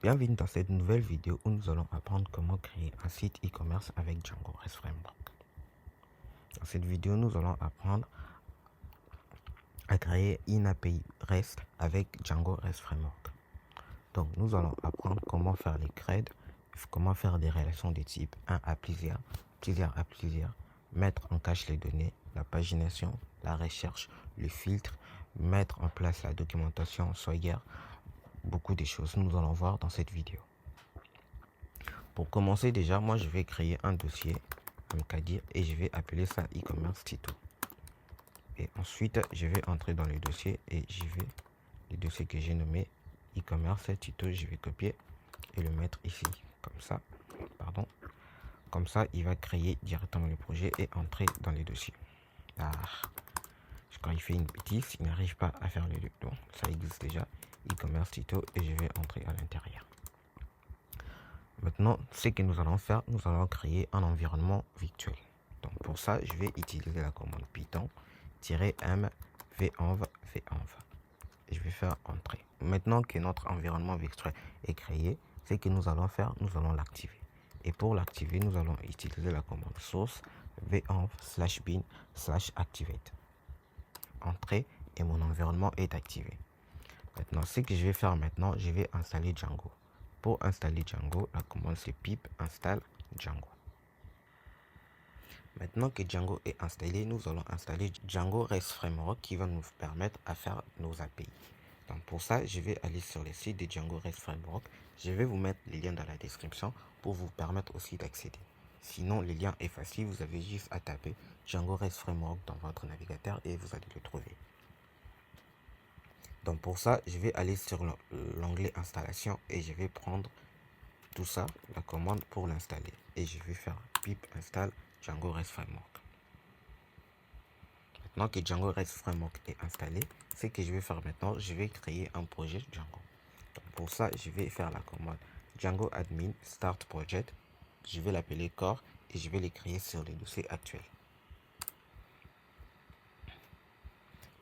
Bienvenue dans cette nouvelle vidéo où nous allons apprendre comment créer un site e-commerce avec Django REST Framework. Dans cette vidéo, nous allons apprendre à créer une API REST avec Django REST Framework. Donc, nous allons apprendre comment faire les CRUD, comment faire des relations de type 1 à plusieurs, plusieurs à plusieurs, mettre en cache les données, la pagination, la recherche, le filtre, mettre en place la documentation Swagger, beaucoup de choses nous allons voir dans cette vidéo. Pour commencer déjà, moi je vais créer un dossier mkdir et je vais appeler ça e-commerce Tito. Et ensuite, je vais entrer dans le dossier et j'y vais, le dossier que j'ai nommé e-commerce Tito, je vais copier et le mettre ici, comme ça, pardon. Comme ça, il va créer directement le projet et entrer dans les dossiers. Ah, je crois qu'il fait une bêtise, il n'arrive pas à faire les deux. Donc, ça existe déjà, e-commerce Tito, et je vais entrer à l'intérieur. Maintenant, ce que nous allons faire, nous allons créer un environnement virtuel. Donc pour ça, je vais utiliser la commande python-m venv. Je vais faire entrer. Maintenant que notre environnement virtuel est créé, ce que nous allons faire, nous allons l'activer. Et pour l'activer, nous allons utiliser la commande source venv/bin/activate. Entrer et mon environnement est activé. Maintenant, ce que je vais faire maintenant, je vais installer Django. Pour installer Django, la commande c'est pip install Django. Maintenant que Django est installé, nous allons installer Django REST Framework qui va nous permettre à faire nos API. Donc pour ça, je vais aller sur le site de Django REST Framework. Je vais vous mettre les liens dans la description pour vous permettre aussi d'accéder. Sinon, le lien est facile, vous avez juste à taper Django REST Framework dans votre navigateur et vous allez le trouver. Donc pour ça, je vais aller sur l'onglet installation et je vais prendre tout ça, la commande pour l'installer. Et je vais faire pip install Django REST Framework. Maintenant que Django REST Framework est installé, ce que je vais faire maintenant, je vais créer un projet Django. Donc pour ça, je vais faire la commande Django admin start project. Je vais l'appeler core et je vais les créer sur les dossiers actuels.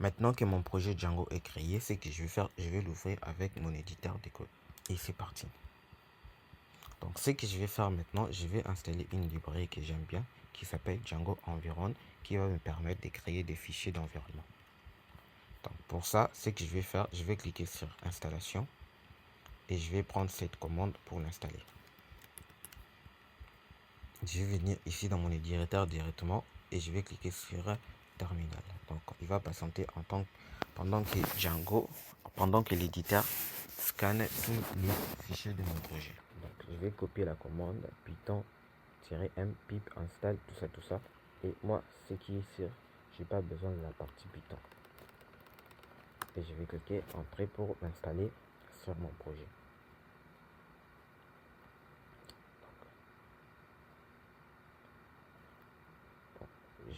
Maintenant que mon projet Django est créé, ce que je vais faire, je vais l'ouvrir avec mon éditeur de code. Et c'est parti. Donc ce que je vais faire maintenant, je vais installer une librairie que j'aime bien qui s'appelle Django Environ qui va me permettre de créer des fichiers d'environnement. Donc pour ça, ce que je vais faire, je vais cliquer sur installation et je vais prendre cette commande pour l'installer. Je vais venir ici dans mon éditeur directement et je vais cliquer sur terminal. Donc il va patienter pendant que l'éditeur scanne tous les fichiers de mon projet. Donc je vais copier la commande python-m pip install tout ça. Et moi, ce qui est sûr, j'ai pas besoin de la partie Python. Et je vais cliquer entrée pour l'installer sur mon projet.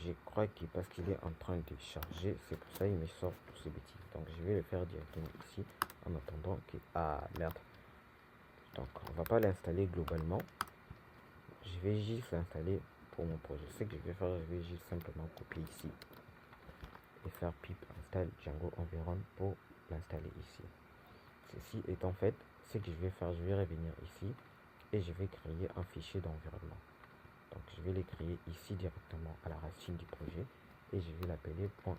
Je crois que parce qu'il est en train de charger, c'est pour ça qu'il me sort tous ces bêtises. Donc je vais le faire directement ici en attendant que... Ah merde. Donc on va pas l'installer globalement. Je vais juste l'installer pour mon projet. Ce que je vais faire, je vais juste simplement copier ici et faire pip install Django Environ pour l'installer ici. Ceci étant fait, ce que je vais faire, je vais revenir ici et je vais créer un fichier d'environnement. Donc je vais les créer ici directement à la racine du projet et je vais l'appeler .env.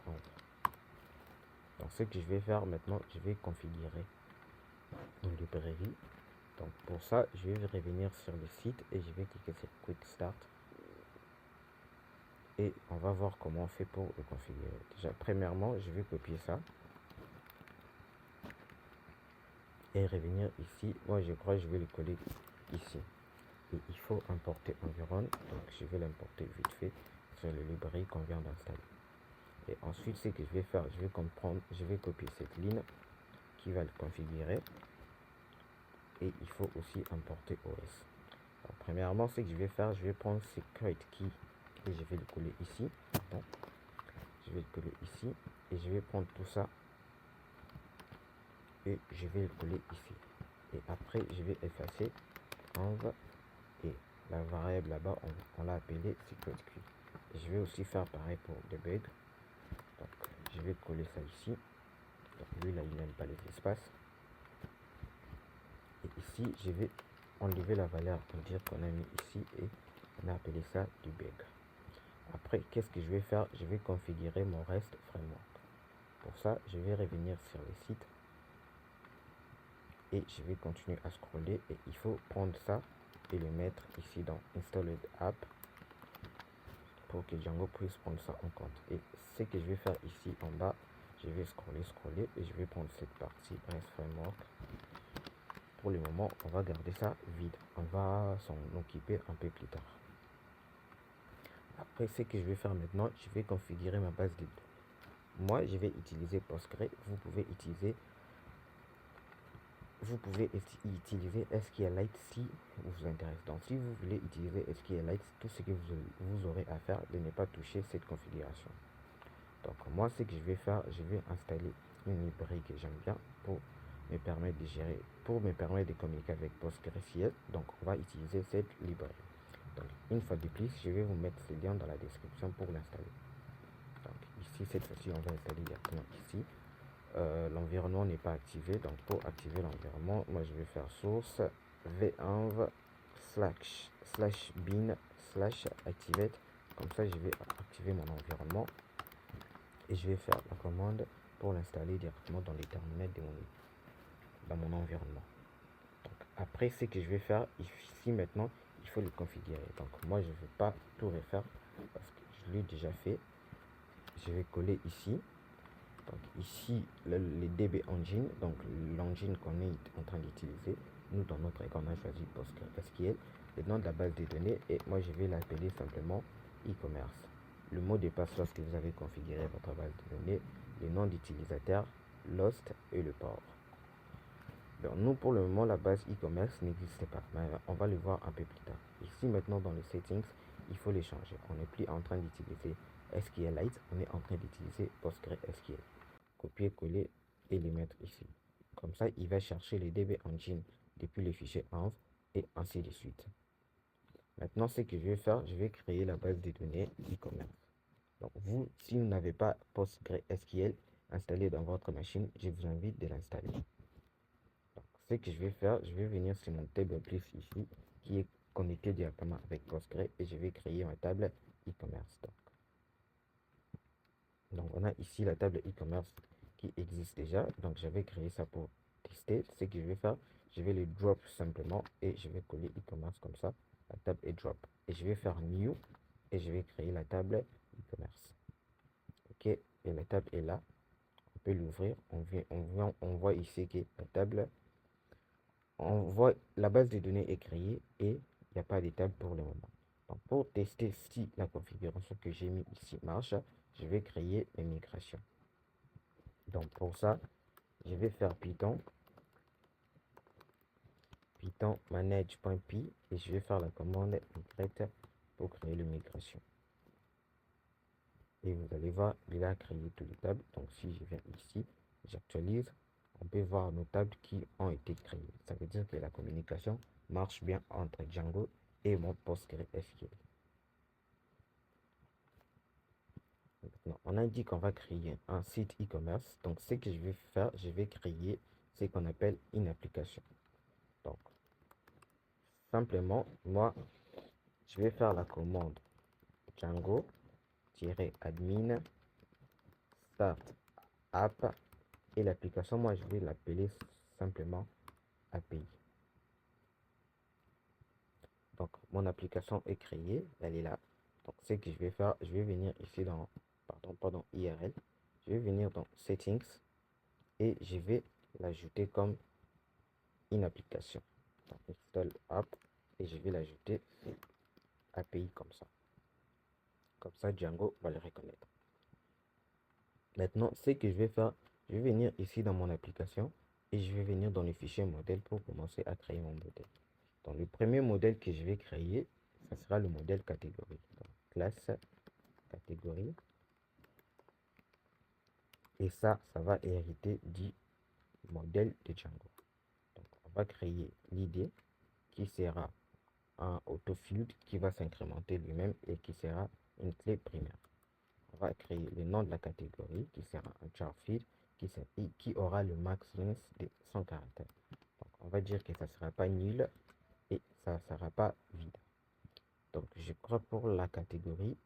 Donc ce que je vais faire maintenant, je vais configurer une librairie. Donc pour ça, je vais revenir sur le site et je vais cliquer sur Quick Start. Et on va voir comment on fait pour le configurer. Déjà, premièrement, je vais copier ça. Et revenir ici. Moi, je crois que je vais le coller ici. Et il faut importer Environ. Donc je vais l'importer vite fait sur la librairie qu'on vient d'installer. Et ensuite, ce que je vais faire, je vais copier cette ligne qui va le configurer. Et il faut aussi importer OS. Alors, premièrement, ce que je vais faire, je vais prendre Secret Key et je vais le coller ici. Pardon. Je vais le coller ici et je vais prendre tout ça et je vais le coller ici. Et après, je vais effacer env et la variable là-bas, on l'a appelée Secret Key. Et je vais aussi faire pareil pour debug. Donc, je vais coller ça ici. Donc, lui, là, il n'aime pas les espaces. Et ici, je vais enlever la valeur pour dire qu'on a mis ici et on a appelé ça du bug. Après, qu'est-ce que je vais faire? Je vais configurer mon REST framework. Pour ça, je vais revenir sur le site et je vais continuer à scroller et il faut prendre ça et le mettre ici dans Installed App pour que Django puisse prendre ça en compte. Et ce que je vais faire ici en bas, je vais scroller et je vais prendre cette partie REST framework. Pour le moment, on va garder ça vide. On va s'en occuper un peu plus tard. Après, ce que je vais faire maintenant, je vais configurer ma base de données. Moi, je vais utiliser Postgre. Vous pouvez utiliser SQLite si vous intéresse. Donc, si vous voulez utiliser SQLite, tout ce que vous aurez à faire de ne pas toucher cette configuration. Donc, moi, ce que je vais faire, je vais installer une librairie que j'aime bien pour me permettre de gérer, pour me permettre de communiquer avec PostgreSQL. Donc, on va utiliser cette librairie. Donc, une fois de plus, je vais vous mettre ce lien dans la description pour l'installer. Donc, ici, cette fois-ci, on va installer directement ici. L'environnement n'est pas activé, donc pour activer l'environnement, moi je vais faire source v1 slash bin slash activate. Comme ça, je vais activer mon environnement et je vais faire la commande pour l'installer directement dans les terminaux dans mon environnement. Donc, après, ce que je vais faire ici maintenant, il faut le configurer. Donc moi, je ne vais pas tout refaire parce que je l'ai déjà fait. Je vais coller ici. Donc ici, les DB Engine, donc l'engine qu'on est en train d'utiliser, nous dans notre cas, on a choisi PostgreSQL, le nom de la base de données, et moi je vais l'appeler simplement e-commerce. Le mot de passe lorsque vous avez configuré votre base de données, le nom d'utilisateur, l'host et le port. Donc nous pour le moment, la base e-commerce n'existe pas, mais on va le voir un peu plus tard. Ici maintenant dans les settings, il faut les changer. On n'est plus en train d'utiliser SQLite, on est en train d'utiliser PostgreSQL. Copier-coller et les mettre ici. Comme ça, il va chercher les DB Engine depuis le fichier env et ainsi de suite. Maintenant, ce que je vais faire, je vais créer la base de données e-commerce. Donc vous, si vous n'avez pas PostgreSQL installé dans votre machine, je vous invite de l'installer. Ce que je vais faire, je vais venir sur mon table plus ici, qui est connecté directement avec Postgre, et je vais créer ma table e-commerce. Donc on a ici la table e-commerce qui existe déjà. Donc je vais créer ça pour tester. Ce que je vais faire, je vais le drop simplement et je vais coller e-commerce comme ça. La table est drop. Et je vais faire new et je vais créer la table e-commerce. Ok, et la table est là. On peut l'ouvrir. On voit ici que la table, on voit la base de données est créée et il n'y a pas de table pour le moment. Donc pour tester si la configuration que j'ai mis ici marche, je vais créer une migration. Donc pour ça, je vais faire Python manage.py et je vais faire la commande migrate pour créer le migration. Et vous allez voir, il a créé toutes les tables. Donc si je viens ici, j'actualise, on peut voir nos tables qui ont été créées. Ça veut dire que la communication marche bien entre Django et mon PostgreSQL. Maintenant, on a dit qu'on va créer un site e-commerce. Donc ce que je vais faire, je vais créer ce qu'on appelle une application. Donc simplement, moi, je vais faire la commande Django-admin start app et l'application, moi, je vais l'appeler simplement API. Donc, mon application est créée, elle est là. Donc, ce que je vais faire, je vais venir ici dans, pardon, IRL. Je vais venir dans Settings et je vais l'ajouter comme une application. Donc, install app et je vais l'ajouter API comme ça. Comme ça, Django va le reconnaître. Maintenant, ce que je vais faire, je vais venir ici dans mon application et je vais venir dans le fichier modèle pour commencer à créer mon modèle. Donc, le premier modèle que je vais créer, ça sera le modèle catégorie. Donc, classe catégorie. Et ça va hériter du modèle de Django. Donc, on va créer l'id qui sera un autofield qui va s'incrémenter lui-même et qui sera une clé primaire. On va créer le nom de la catégorie qui sera un char field qui aura le max length de 100 caractères. Donc on va dire que ça sera pas nul et ça sera pas vide. Donc je crois pour la catégorie,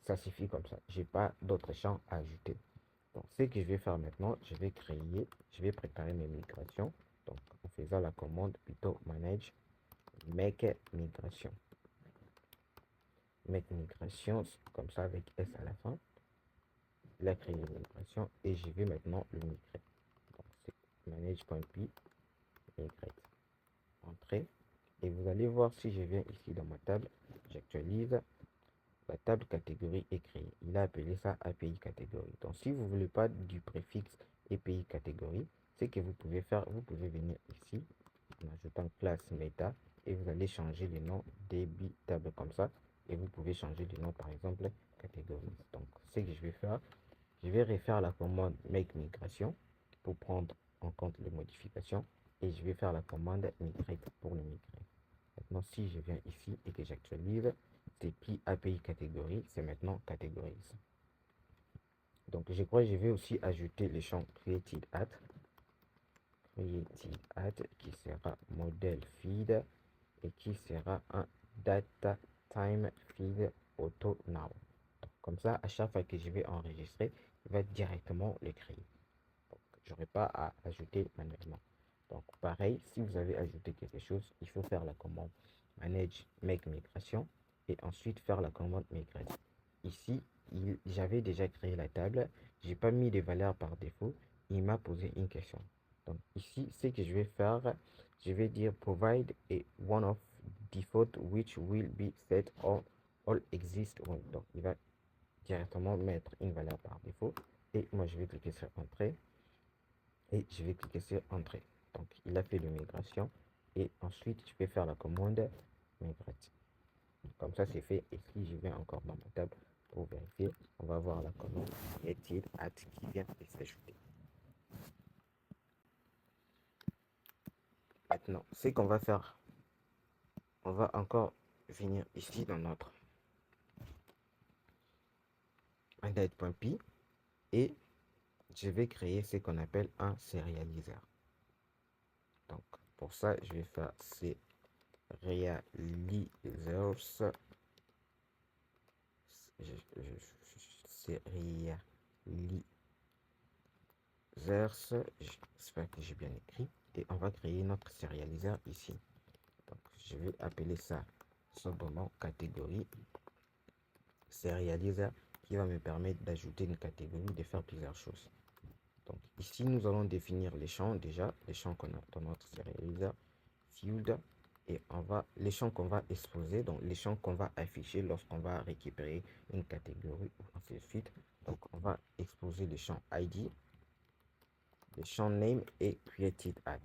ça suffit comme ça. J'ai pas d'autres champs à ajouter. Donc ce que je vais faire maintenant, je vais préparer mes migrations. Donc en faisant la commande plutôt manage make migration. Make migration comme ça avec S à la fin. Il a créé une migration et je vais maintenant le migrer. Donc c'est manage.py migrate. Entrée. Et vous allez voir si je viens ici dans ma table, j'actualise. La table catégorie est créée. Il a appelé ça API catégorie. Donc si vous ne voulez pas du préfixe API catégorie, c'est que vous pouvez faire, vous pouvez venir ici en ajoutant classe meta et vous allez changer le nom débit table comme ça et vous pouvez changer le nom par exemple catégorie. Donc ce que je vais faire, je vais refaire la commande make migration pour prendre en compte les modifications et je vais faire la commande migrate pour le migrer. Maintenant, si je viens ici et que j'actualise, c'est plus API catégorie, c'est maintenant catégorise. Donc, je crois que je vais aussi ajouter le champ created at qui sera model feed et qui sera un data time feed auto now. Donc, comme ça, à chaque fois que je vais enregistrer, il va directement le créer. Donc, je n'aurai pas à ajouter manuellement. Donc, pareil, si vous avez ajouté quelque chose, il faut faire la commande manage make migration et ensuite faire la commande migrate. Ici, j'avais déjà créé la table, j'ai pas mis de valeurs par défaut, il m'a posé une question. Donc ici, ce que je vais faire, je vais dire provide a one of default which will be set on all exist one. Donc il va directement mettre une valeur par défaut et moi je vais cliquer sur entrée et je vais cliquer sur entrée. Donc il a fait de migration et ensuite je vais faire la commande migrate. Comme ça c'est fait et si je vais encore dans ma table pour vérifier, on va voir la commande est-il at qui vient de s'ajouter. Maintenant, ce qu'on va faire, on va encore venir ici dans notre index.py et je vais créer ce qu'on appelle un serializer. Donc pour ça, je vais faire serializers. J'espère que j'ai bien écrit. Et on va créer notre serializer ici. Donc je vais appeler ça simplement catégorie serializer qui va me permettre d'ajouter une catégorie, de faire plusieurs choses. Donc ici, nous allons définir les champs déjà, les champs qu'on a dans notre serializer, field, et on va, les champs qu'on va exposer, donc les champs qu'on va afficher lorsqu'on va récupérer une catégorie ou ainsi de suite. Donc on va exposer les champs ID, les champs name et created at.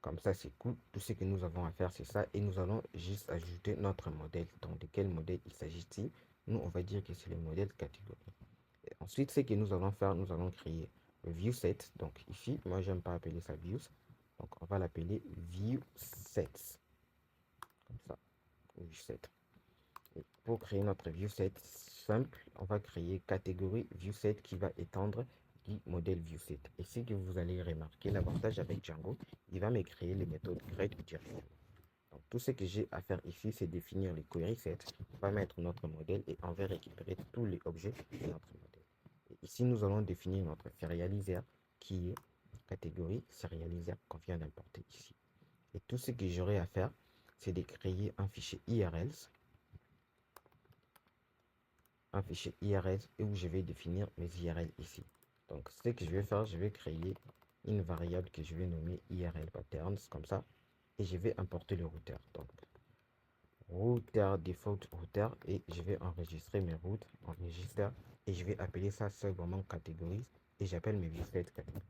Comme ça, c'est cool. Tout ce que nous avons à faire, c'est ça. Et nous allons juste ajouter notre modèle. Donc, de quel modèle il s'agit-il? Nous, on va dire que c'est le modèle catégorie. Et ensuite, ce que nous allons faire, nous allons créer le viewSet. Donc, ici, moi, j'aime pas appeler ça views. Donc, on va l'appeler viewSets. Comme ça, viewSet. Et pour créer notre viewSet simple, on va créer catégorie viewSet qui va étendre modèle viewSet. Et ce que vous allez remarquer, l'avantage avec Django, il va me créer les méthodes grep directement. Donc tout ce que j'ai à faire ici, c'est définir les query sets. On va mettre notre modèle et on va récupérer tous les objets de notre modèle. Et ici, nous allons définir notre serializer qui est catégorie serializer qu'on vient d'importer ici. Et tout ce que j'aurai à faire, c'est de créer un fichier IRLs. Un fichier IRL et où je vais définir mes IRL ici. Donc ce que je vais faire, je vais créer une variable que je vais nommer IRL patterns comme ça et je vais importer le routeur. Donc router default router et je vais enregistrer mes routes en register et je vais appeler ça segment catégories et j'appelle mes viewSet catégories.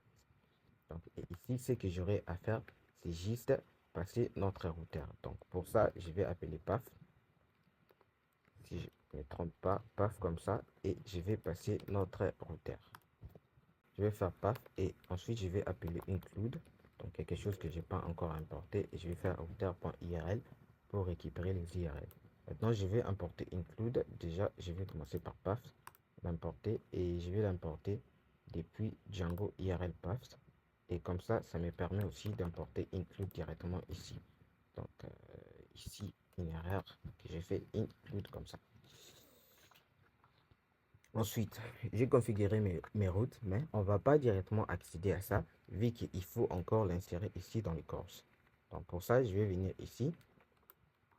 Donc et ici ce que j'aurai à faire, c'est juste passer notre routeur. Donc pour ça, je vais appeler path. Si je ne me trompe pas, path comme ça et je vais passer notre routeur. Je vais faire path et ensuite je vais appeler include, donc quelque chose que j'ai pas encore importé et je vais faire router.irl pour récupérer les IRL. Maintenant je vais importer include. Déjà je vais commencer par path, l'importer et je vais l'importer depuis Django IRL Path. Et comme ça me permet aussi d'importer include directement ici. Donc ici, une erreur que j'ai fait include comme ça. Ensuite, j'ai configuré mes routes, mais on ne va pas directement accéder à ça, vu qu'il faut encore l'insérer ici dans les courses. Donc pour ça, je vais venir ici,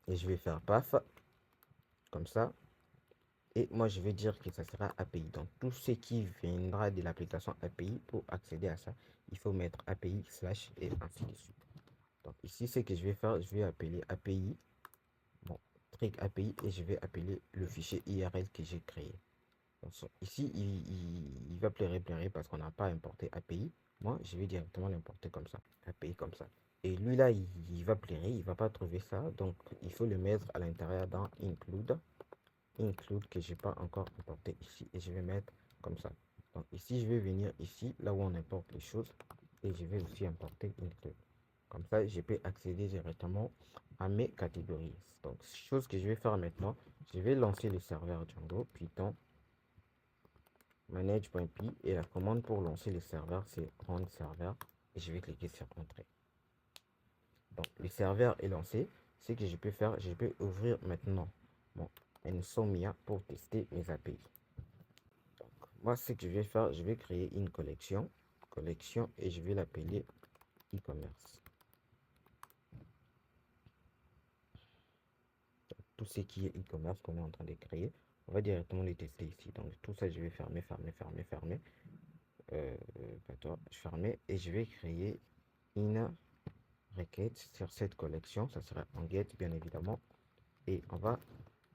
et je vais faire PAF, comme ça. Et moi, je vais dire que ça sera API. Donc tout ce qui viendra de l'application API, pour accéder à ça, il faut mettre API slash et ainsi de suite. Donc ici, ce que je vais faire, je vais appeler API, bon, truc API, et je vais appeler le fichier IRL que j'ai créé. Donc, ici, il va pleurer parce qu'on n'a pas importé API. Moi, je vais directement l'importer comme ça, API comme ça. Et lui là, il va pleurer, il va pas trouver ça. Donc, il faut le mettre à l'intérieur dans include. Include que j'ai pas encore importé ici. Et je vais mettre comme ça. Donc ici, je vais venir ici, là où on importe les choses. Et je vais aussi importer include. Comme ça, je peux accéder directement à mes catégories. Donc, chose que je vais faire maintenant, je vais lancer le serveur Django, Python manage.py, et la commande pour lancer le serveur, c'est run serveur, et je vais cliquer sur entrée. Donc, le serveur est lancé. Ce que je peux faire, je peux ouvrir maintenant mon Insomnia pour tester mes API. Donc, moi, ce que je vais faire, je vais créer une collection, et je vais l'appeler e-commerce. Tout ce qui est e-commerce qu'on est en train de créer, on va directement les tester ici. Donc, tout ça, je vais fermer. Je fermer, et je vais créer une requête sur cette collection. Ça sera en get, bien évidemment. Et on va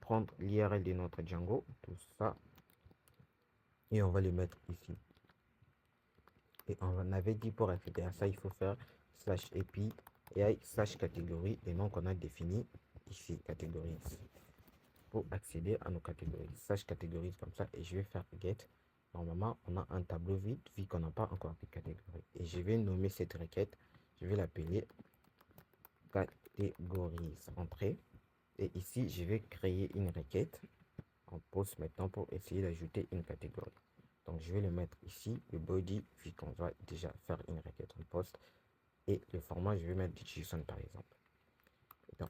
prendre l'IRL de notre Django, tout ça, et on va le mettre ici. Et on avait dit pour accéder à ça, il faut faire slash API et slash catégorie, les noms qu'on a définis ici, catégories. Pour accéder à nos catégories, slash catégories comme ça, et je vais faire get. Normalement, on a un tableau vide, vu qu'on n'a pas encore de catégorie. Et je vais nommer cette requête, je vais l'appeler catégories entrée. Et ici, je vais créer une requête en post maintenant pour essayer d'ajouter une catégorie. Donc, je vais le mettre ici, le body, vu qu'on va déjà faire une requête en post. Et le format, je vais mettre du JSON par exemple.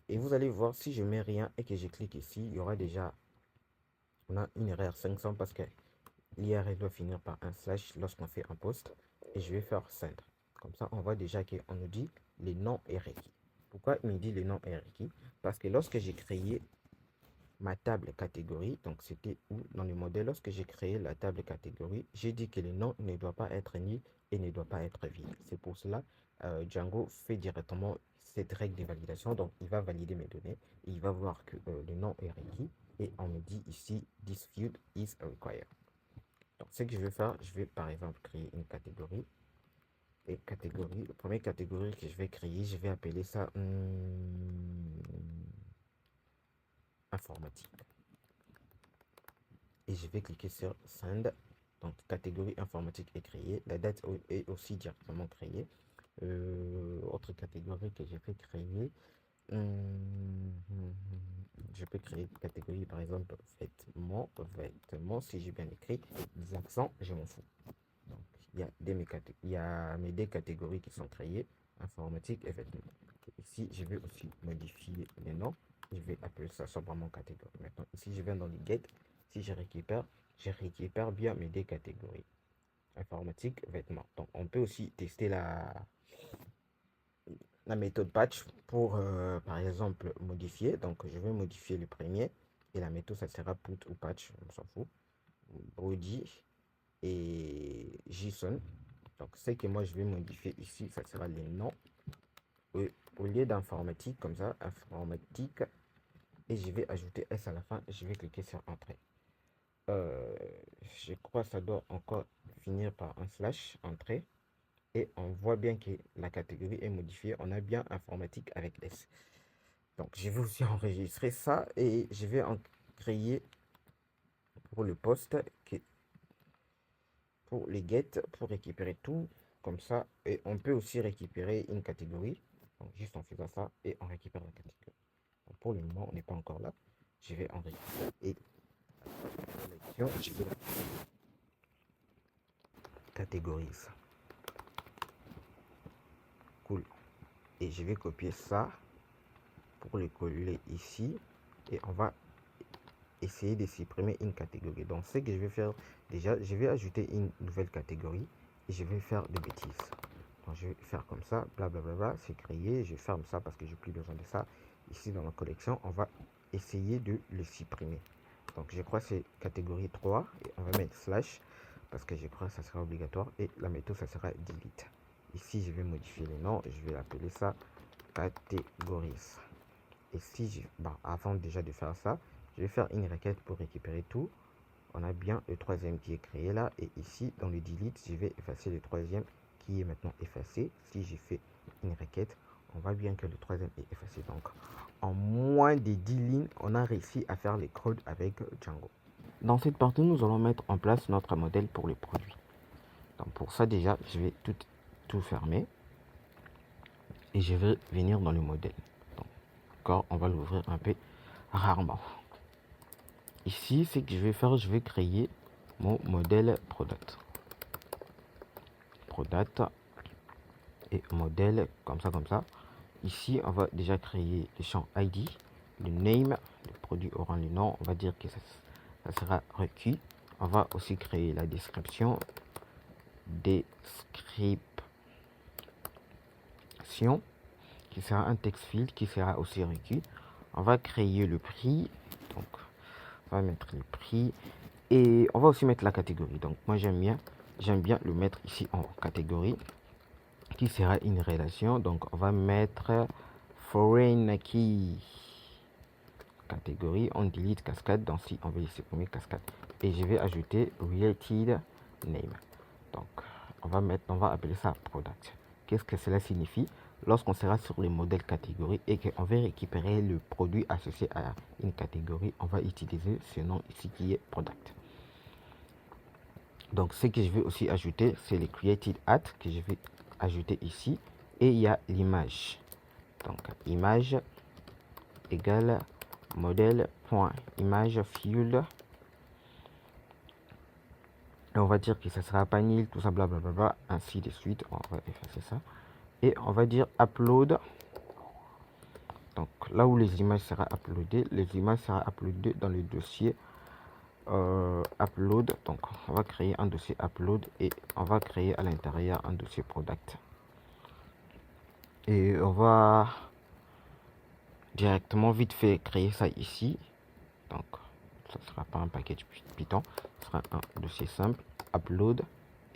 Et vous allez voir, si je mets rien et que je clique ici, il y aura déjà, on a une erreur 500 parce que l'IRL doit finir par un slash lorsqu'on fait un post. Et je vais faire send. Comme ça, on voit déjà qu'on nous dit les noms est requis. Pourquoi il me dit les noms est requis? Parce que lorsque j'ai créé ma table catégorie, donc c'était où dans le modèle, lorsque j'ai créé la table catégorie, j'ai dit que le nom ne doit pas être nul et ne doit pas être vide. C'est pour cela Django fait directement cette règle de validation. Donc il va valider mes données et il va voir que le nom est requis, et on me dit ici this field is required. Donc ce que je vais faire, je vais par exemple créer une catégorie. Et catégorie, la première catégorie que je vais créer, je vais appeler ça informatique. Et je vais cliquer sur Send. Donc, catégorie informatique est créée. La date est aussi directement créée. Autre catégorie que je vais créer. Je peux créer une catégorie, par exemple, vêtements, si j'ai bien écrit. Des accents, je m'en fous. Donc, il y a mes deux catégories qui sont créées, informatique et vêtements. Ici, je vais aussi modifier les noms. Je vais appeler ça simplement catégorie. Maintenant, ici, je viens dans les get. Si je récupère bien mes deux catégories. Informatique, vêtements. Donc, on peut aussi tester la méthode patch pour, par exemple, modifier. Donc, je vais modifier le premier. Et la méthode, ça sera put ou patch, on s'en fout. Body et JSON. Donc, ce que moi, je vais modifier ici, ça sera les noms. Au lieu d'informatique, comme ça, informatique. Et je vais ajouter S à la fin. Je vais cliquer sur Entrée. Je crois que ça doit encore finir par un slash entrée, et on voit bien que la catégorie est modifiée. On a bien informatique avec S. Donc je vais aussi enregistrer ça, et je vais en créer pour le post, pour les get, pour récupérer tout comme ça. Et on peut aussi récupérer une catégorie, donc juste en faisant ça, et on récupère la catégorie. Donc pour le moment, on n'est pas encore là. Je vais enregistrer, et je vais catégorise. Cool. Et je vais copier ça pour le coller ici. Et on va essayer de supprimer une catégorie. Donc ce que je vais faire déjà, je vais ajouter une nouvelle catégorie et je vais faire des bêtises. Donc je vais faire comme ça, blablabla, c'est créé, je ferme ça parce que j'ai plus besoin de ça. Ici dans la collection, on va essayer de le supprimer. Donc je crois que c'est catégorie 3 et on va mettre slash parce que je crois que ça sera obligatoire et la méthode ça sera delete. Ici je vais modifier le nom, je vais appeler ça catégorise. Et si avant déjà de faire ça, je vais faire une requête pour récupérer tout. On a bien le troisième qui est créé là. Et ici, dans le delete, je vais effacer le troisième qui est maintenant effacé. Si j'ai fait une requête, on voit bien que le troisième est effacé. Donc, en moins de 10 lignes, on a réussi à faire les codes avec Django. Dans cette partie, nous allons mettre en place notre modèle pour les produits. Donc, pour ça, déjà, je vais tout fermer. Et je vais venir dans le modèle. Donc, on va l'ouvrir un peu rarement. Ici, ce que je vais faire, je vais créer mon modèle product. Product et modèle comme ça. Ici, on va déjà créer le champ ID, le name, le produit aura le nom. On va dire que ça sera requis. On va aussi créer la description, qui sera un text field qui sera aussi requis. On va créer le prix. Donc, on va mettre le prix. Et on va aussi mettre la catégorie. Donc, moi, j'aime bien le mettre ici en catégorie, qui sera une relation. Donc, on va mettre foreign key. Catégorie, on delete cascade. Donc, si on veut supprimer cascade. Et je vais ajouter related name. Donc, on va appeler ça product. Qu'est-ce que cela signifie? Lorsqu'on sera sur le modèle catégorie et qu'on veut récupérer le produit associé à une catégorie, on va utiliser ce nom ici qui est product. Donc ce que je vais aussi ajouter, c'est les created at que je vais ajouter ici. Et il y a l'image. Donc image égale modèle.image field. Et on va dire que ça sera pas nil, tout ça, blablabla, ainsi de suite. On va effacer ça. Et on va dire upload. Donc là où les images seront uploadées, les images seront uploadées dans le dossier upload. Donc on va créer un dossier upload et on va créer à l'intérieur un dossier product. Et on va directement vite fait créer ça ici. Donc ça ne sera pas un package Python, ce sera un dossier simple upload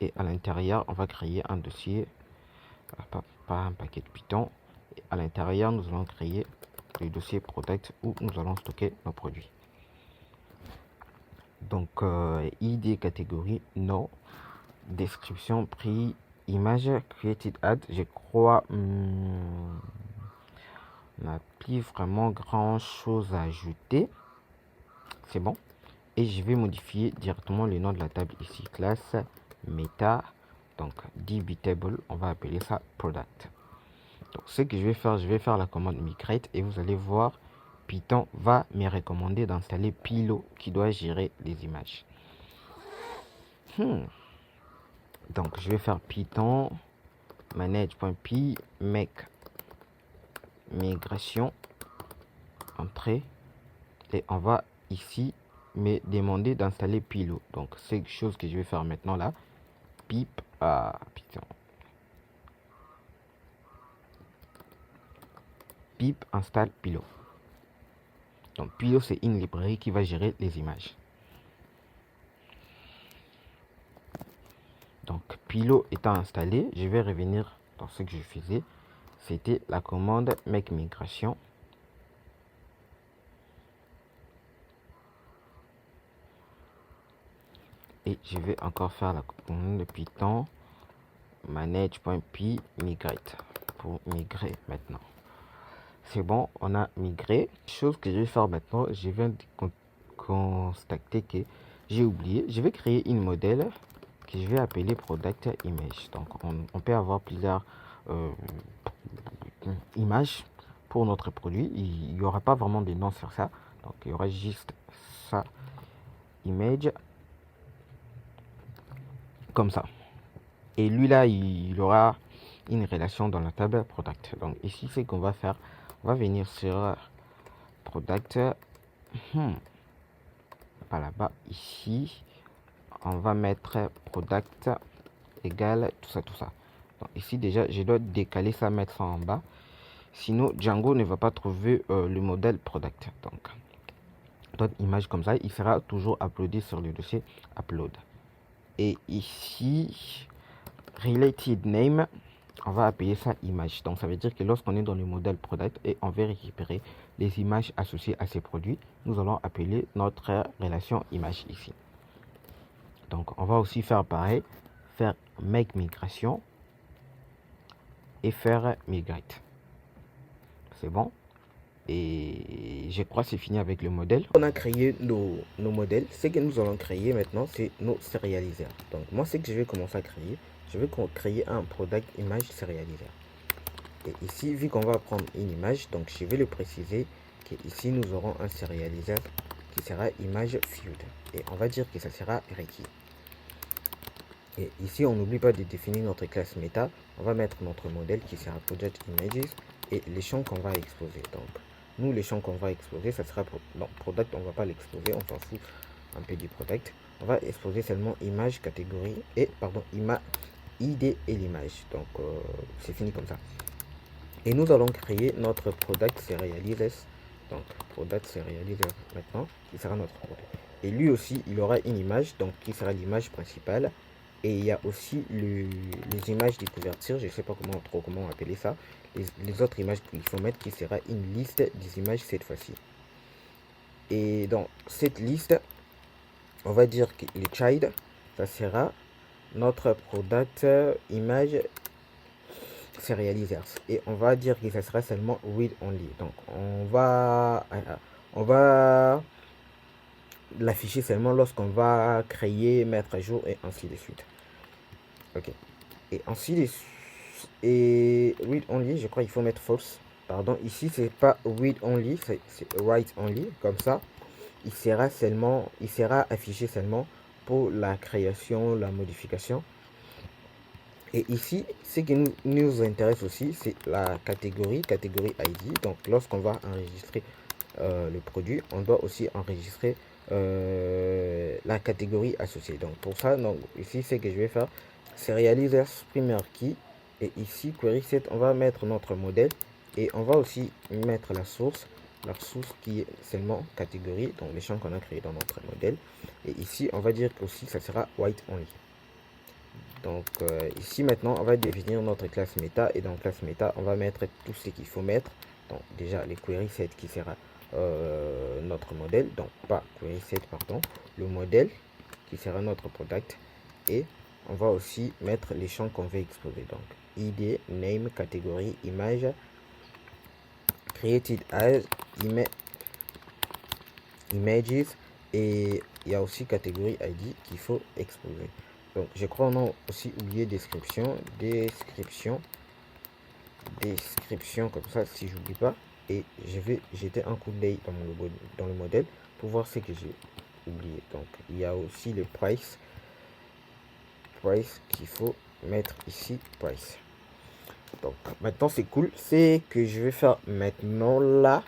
et à l'intérieur on va créer un dossier pas un paquet Python. Et à l'intérieur nous allons créer le dossier product où nous allons stocker nos produits. Donc id catégorie non, description prix, image created ad. Je crois on n'a plus vraiment grand chose à ajouter, c'est bon. Et je vais modifier directement le nom de la table ici, classe meta, donc dbtable, on va appeler ça product. Donc ce que je vais faire la commande migrate et vous allez voir Python va me recommander d'installer Pilo qui doit gérer les images. Donc je vais faire Python manage.py make migration entrée et on va ici me demander d'installer Pilo. Donc c'est quelque chose que je vais faire maintenant là. Pip Python. Pip installe Pilo. Donc Pilo c'est une librairie qui va gérer les images. Donc Pilo étant installé, je vais revenir dans ce que je faisais. C'était la commande make migration. Et je vais encore faire la commande de Python manage.py migrate pour migrer maintenant. C'est bon, on a migré. Chose que je vais faire maintenant, je viens de constater que j'ai oublié. Je vais créer une modèle que je vais appeler product image. Donc on peut avoir plusieurs images pour notre produit. Il n'y aura pas vraiment de nom sur ça. Donc il y aura juste ça, image, comme ça. Et lui là, il aura une relation dans la table product. Donc ici, ce qu'on va faire, on va venir sur product, pas là-bas, ici, on va mettre product égale tout ça, tout ça. Donc ici déjà, je dois décaler ça, mettre ça en bas. Sinon, Django ne va pas trouver le modèle product. Donc, notre image comme ça, il sera toujours uploadé sur le dossier upload. Et ici, related name, on va appeler ça image. Donc, ça veut dire que lorsqu'on est dans le modèle product et on veut récupérer les images associées à ces produits, nous allons appeler notre relation image ici. Donc, on va aussi faire pareil, faire make migration et faire migrate. C'est bon. Et je crois que c'est fini avec le modèle. On a créé nos modèles. Ce que nous allons créer maintenant, c'est nos serialisers. Donc moi, ce que je vais commencer à créer, je vais créer un product image serializer. Et ici, vu qu'on va prendre une image, donc je vais le préciser qu'ici, nous aurons un serializer qui sera image field. Et on va dire que ça sera requis. Et ici, on n'oublie pas de définir notre classe méta. On va mettre notre modèle qui sera project images et les champs qu'on va exposer. Donc, nous, les champs qu'on va exposer, ça sera non, product, on va pas l'exposer, on s'en fout un peu du product. On va exposer seulement image, catégorie et pardon, ID et l'image. Donc, c'est fini comme ça. Et nous allons créer notre product serializers. Donc, product serializer maintenant, qui sera notre product. Et lui aussi, il aura une image, donc qui sera l'image principale. Et il y a aussi les images de couverture, je ne sais pas comment appeler ça. Les autres images qu'il faut mettre qui sera une liste des images cette fois-ci. Et dans cette liste, on va dire que le child, ça sera notre product image serializers. Et on va dire que ça sera seulement read only. Donc on va l'afficher seulement lorsqu'on va créer, mettre à jour et ainsi de suite. Ok. Et ainsi de suite. Et read only, je crois qu'il faut mettre false. Pardon, ici c'est pas read only, c'est write only. Comme ça, il sera affiché seulement pour la création, la modification. Et ici, ce qui nous intéresse aussi, c'est la catégorie ID. Donc, lorsqu'on va enregistrer le produit, on doit aussi enregistrer la catégorie associée. Donc, pour ça, donc, ici, ce que je vais faire, c'est réaliser primaire key. Et ici, query set, on va mettre notre modèle. Et on va aussi mettre la source qui est seulement catégorie, donc les champs qu'on a créés dans notre modèle. Et ici, on va dire aussi que ça sera white only. Donc ici maintenant on va définir notre classe méta et dans classe méta on va mettre tout ce qu'il faut mettre. Donc déjà les query set qui sera notre modèle, donc pas query set pardon, le modèle qui sera notre product et on va aussi mettre les champs qu'on veut exposer. Donc id, name, catégorie, image, created as, images et il y a aussi catégorie id qu'il faut exposer. Donc, je crois qu'on a aussi oublié description, comme ça, si j'oublie pas. Et je vais jeter un coup d'œil dans le modèle pour voir ce que j'ai oublié. Donc, il y a aussi le price qu'il faut mettre ici, price. Donc, maintenant, c'est cool. C'est que je vais faire maintenant là.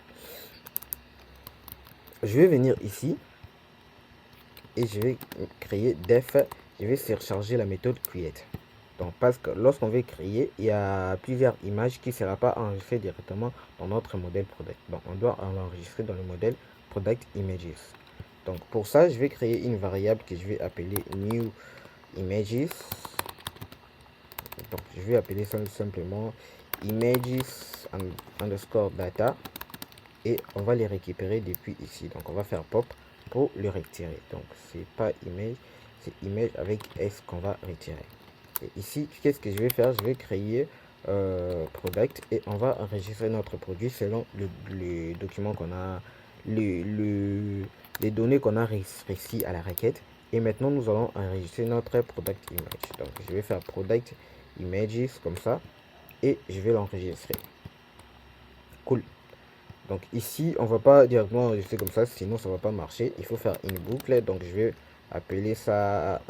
Je vais venir ici et je vais créer def. Je vais surcharger la méthode create. Donc parce que lorsqu'on veut créer, il y a plusieurs images qui ne sera pas enregistrées directement dans notre modèle product. Donc on doit l'enregistrer dans le modèle product images. Donc pour ça, je vais créer une variable que je vais appeler new images. Donc je vais appeler ça simplement images underscore data et on va les récupérer depuis ici. Donc on va faire pop pour le retirer. Donc c'est pas image, c'est image avec s qu'on va retirer. Et ici, qu'est-ce que je vais faire? Je vais créer product et on va enregistrer notre produit selon le document qu'on a, les données qu'on a réussi à la requête. Et maintenant, nous allons enregistrer notre product image. Donc, je vais faire product images comme ça et je vais l'enregistrer. Cool. Donc ici, on va pas directement enregistrer comme ça, sinon ça va pas marcher. Il faut faire une boucle. Donc je vais appeler ça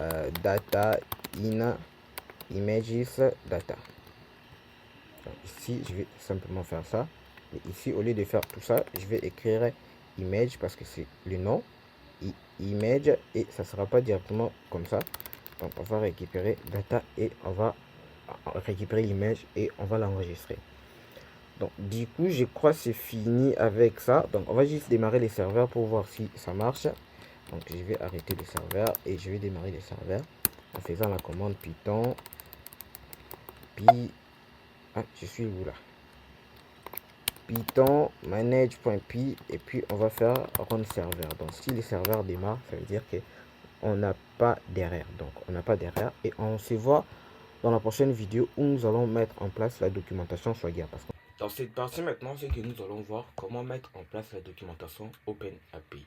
data in images data. Donc, ici je vais simplement faire ça, et ici au lieu de faire tout ça, je vais écrire image parce que c'est le nom, image, et ça sera pas directement comme ça. Donc on va récupérer data et on va récupérer l'image et on va l'enregistrer. Donc du coup je crois c'est fini avec ça. Donc on va juste démarrer les serveurs pour voir si ça marche. Donc je vais arrêter le serveur et je vais démarrer les serveurs en faisant la commande python je suis où là, python manage.py, et puis on va faire run serveur. Donc si les serveurs démarrent, ça veut dire que on n'a pas d'erreur. Donc on n'a pas d'erreur, et on se voit dans la prochaine vidéo où nous allons mettre en place la documentation Swagger. Dans cette partie maintenant, c'est que nous allons voir comment mettre en place la documentation OpenAPI.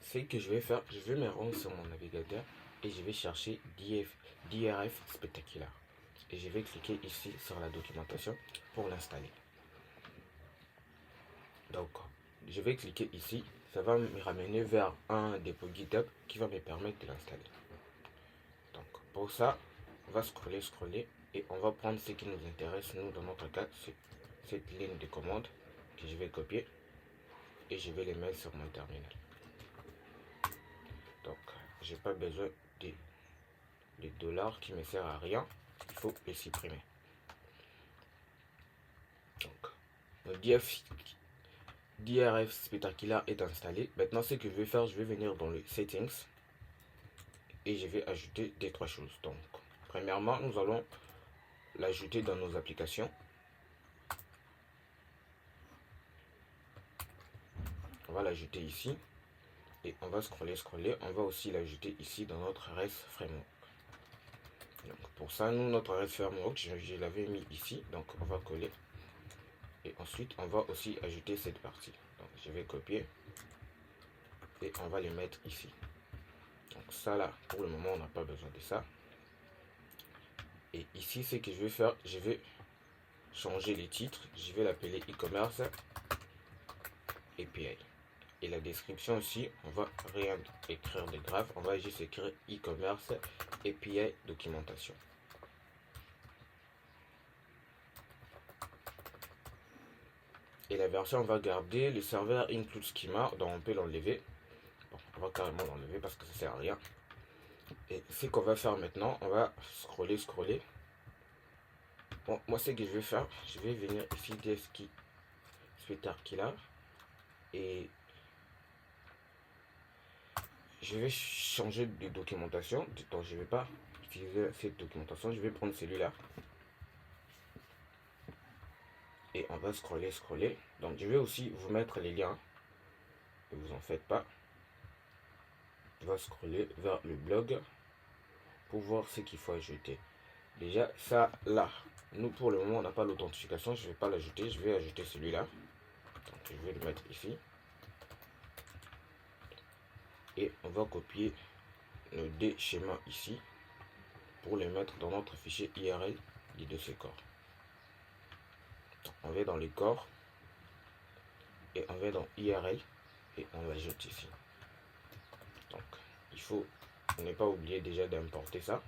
Ce que je vais faire, je vais me rendre sur mon navigateur et je vais chercher DRF Spectacular. Et je vais cliquer ici sur la documentation pour l'installer. Donc, je vais cliquer ici. Ça va me ramener vers un dépôt GitHub qui va me permettre de l'installer. Donc, pour ça, on va scroller et on va prendre ce qui nous intéresse. Nous, dans notre cas, c'est cette ligne de commande que je vais copier et je vais les mettre sur mon terminal. Donc, j'ai pas besoin des dollars qui me sert à rien. Il faut les supprimer. Donc, le DRF Spectacular est installé. Maintenant, ce que je vais faire, je vais venir dans les settings et je vais ajouter des trois choses. Donc, premièrement, nous allons l'ajouter dans nos applications. On va l'ajouter ici et on va scroller. On va aussi l'ajouter ici dans notre REST Framework. Donc, pour ça, nous, notre REST Framework, je l'avais mis ici. Donc, on va coller. Et ensuite, on va aussi ajouter cette partie. Donc, je vais copier et on va les mettre ici. Donc, ça là, pour le moment, on n'a pas besoin de ça. Et ici, ce que je vais faire, je vais changer les titres. Je vais l'appeler e-commerce API. Et la description aussi, on va rien écrire de grave. On va juste écrire e-commerce API documentation. Et la version, on va garder le serveur include schema, donc on peut l'enlever. Bon, on va carrément l'enlever parce que ça sert à rien. Et ce qu'on va faire maintenant, on va scroller. Bon, moi, ce que je vais faire, je vais venir ici, DSKey Spectacular, et je vais changer de documentation. Donc, je ne vais pas utiliser cette documentation, je vais prendre celui-là. Et on va scroller. Donc, je vais aussi vous mettre les liens. Ne vous en faites pas. On va scroller vers le blog pour voir ce qu'il faut ajouter. Déjà, ça là, nous pour le moment, on n'a pas l'authentification. Je ne vais pas l'ajouter. Je vais ajouter celui-là. Donc, je vais le mettre ici. Et on va copier nos deux schémas ici pour les mettre dans notre fichier IRL des dossiers corps. Donc, on va dans les corps et on va dans IRL et on l'ajoute ici. Donc, il faut ne pas oublier déjà d'importer ça.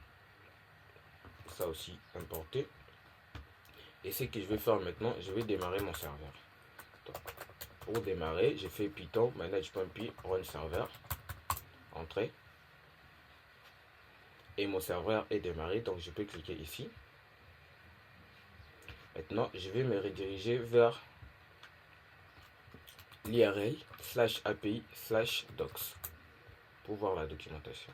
Ça aussi importer. Et ce que je vais faire maintenant, je vais démarrer mon serveur. Donc, pour démarrer, j'ai fait python manage.py run server, entrée, et mon serveur est démarré. Donc je peux cliquer ici. Maintenant, je vais me rediriger vers l'IRL /API/docs pour voir la documentation.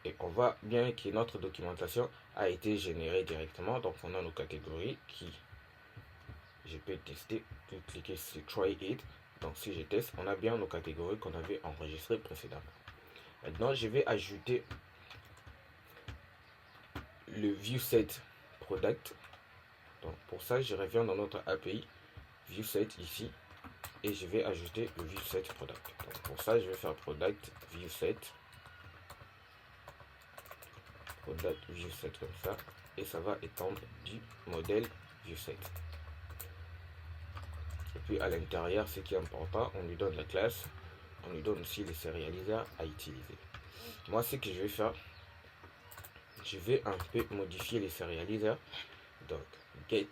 Et on voit bien que notre documentation a été générée directement. Donc on a nos catégories qui, je peux tester, je peux cliquer sur try it. Donc si je teste, on a bien nos catégories qu'on avait enregistrées précédemment. Maintenant, je vais ajouter le viewset product. Donc pour ça, je reviens dans notre API viewset ici et je vais ajouter le viewset product. Donc pour ça, je vais faire product viewset comme ça, et ça va étendre du modèle viewset. Et puis à l'intérieur, ce qui est important, on lui donne la classe, on lui donne aussi les serialisateurs à utiliser. Moi, ce que je vais faire, je vais un peu modifier les serializers. Donc get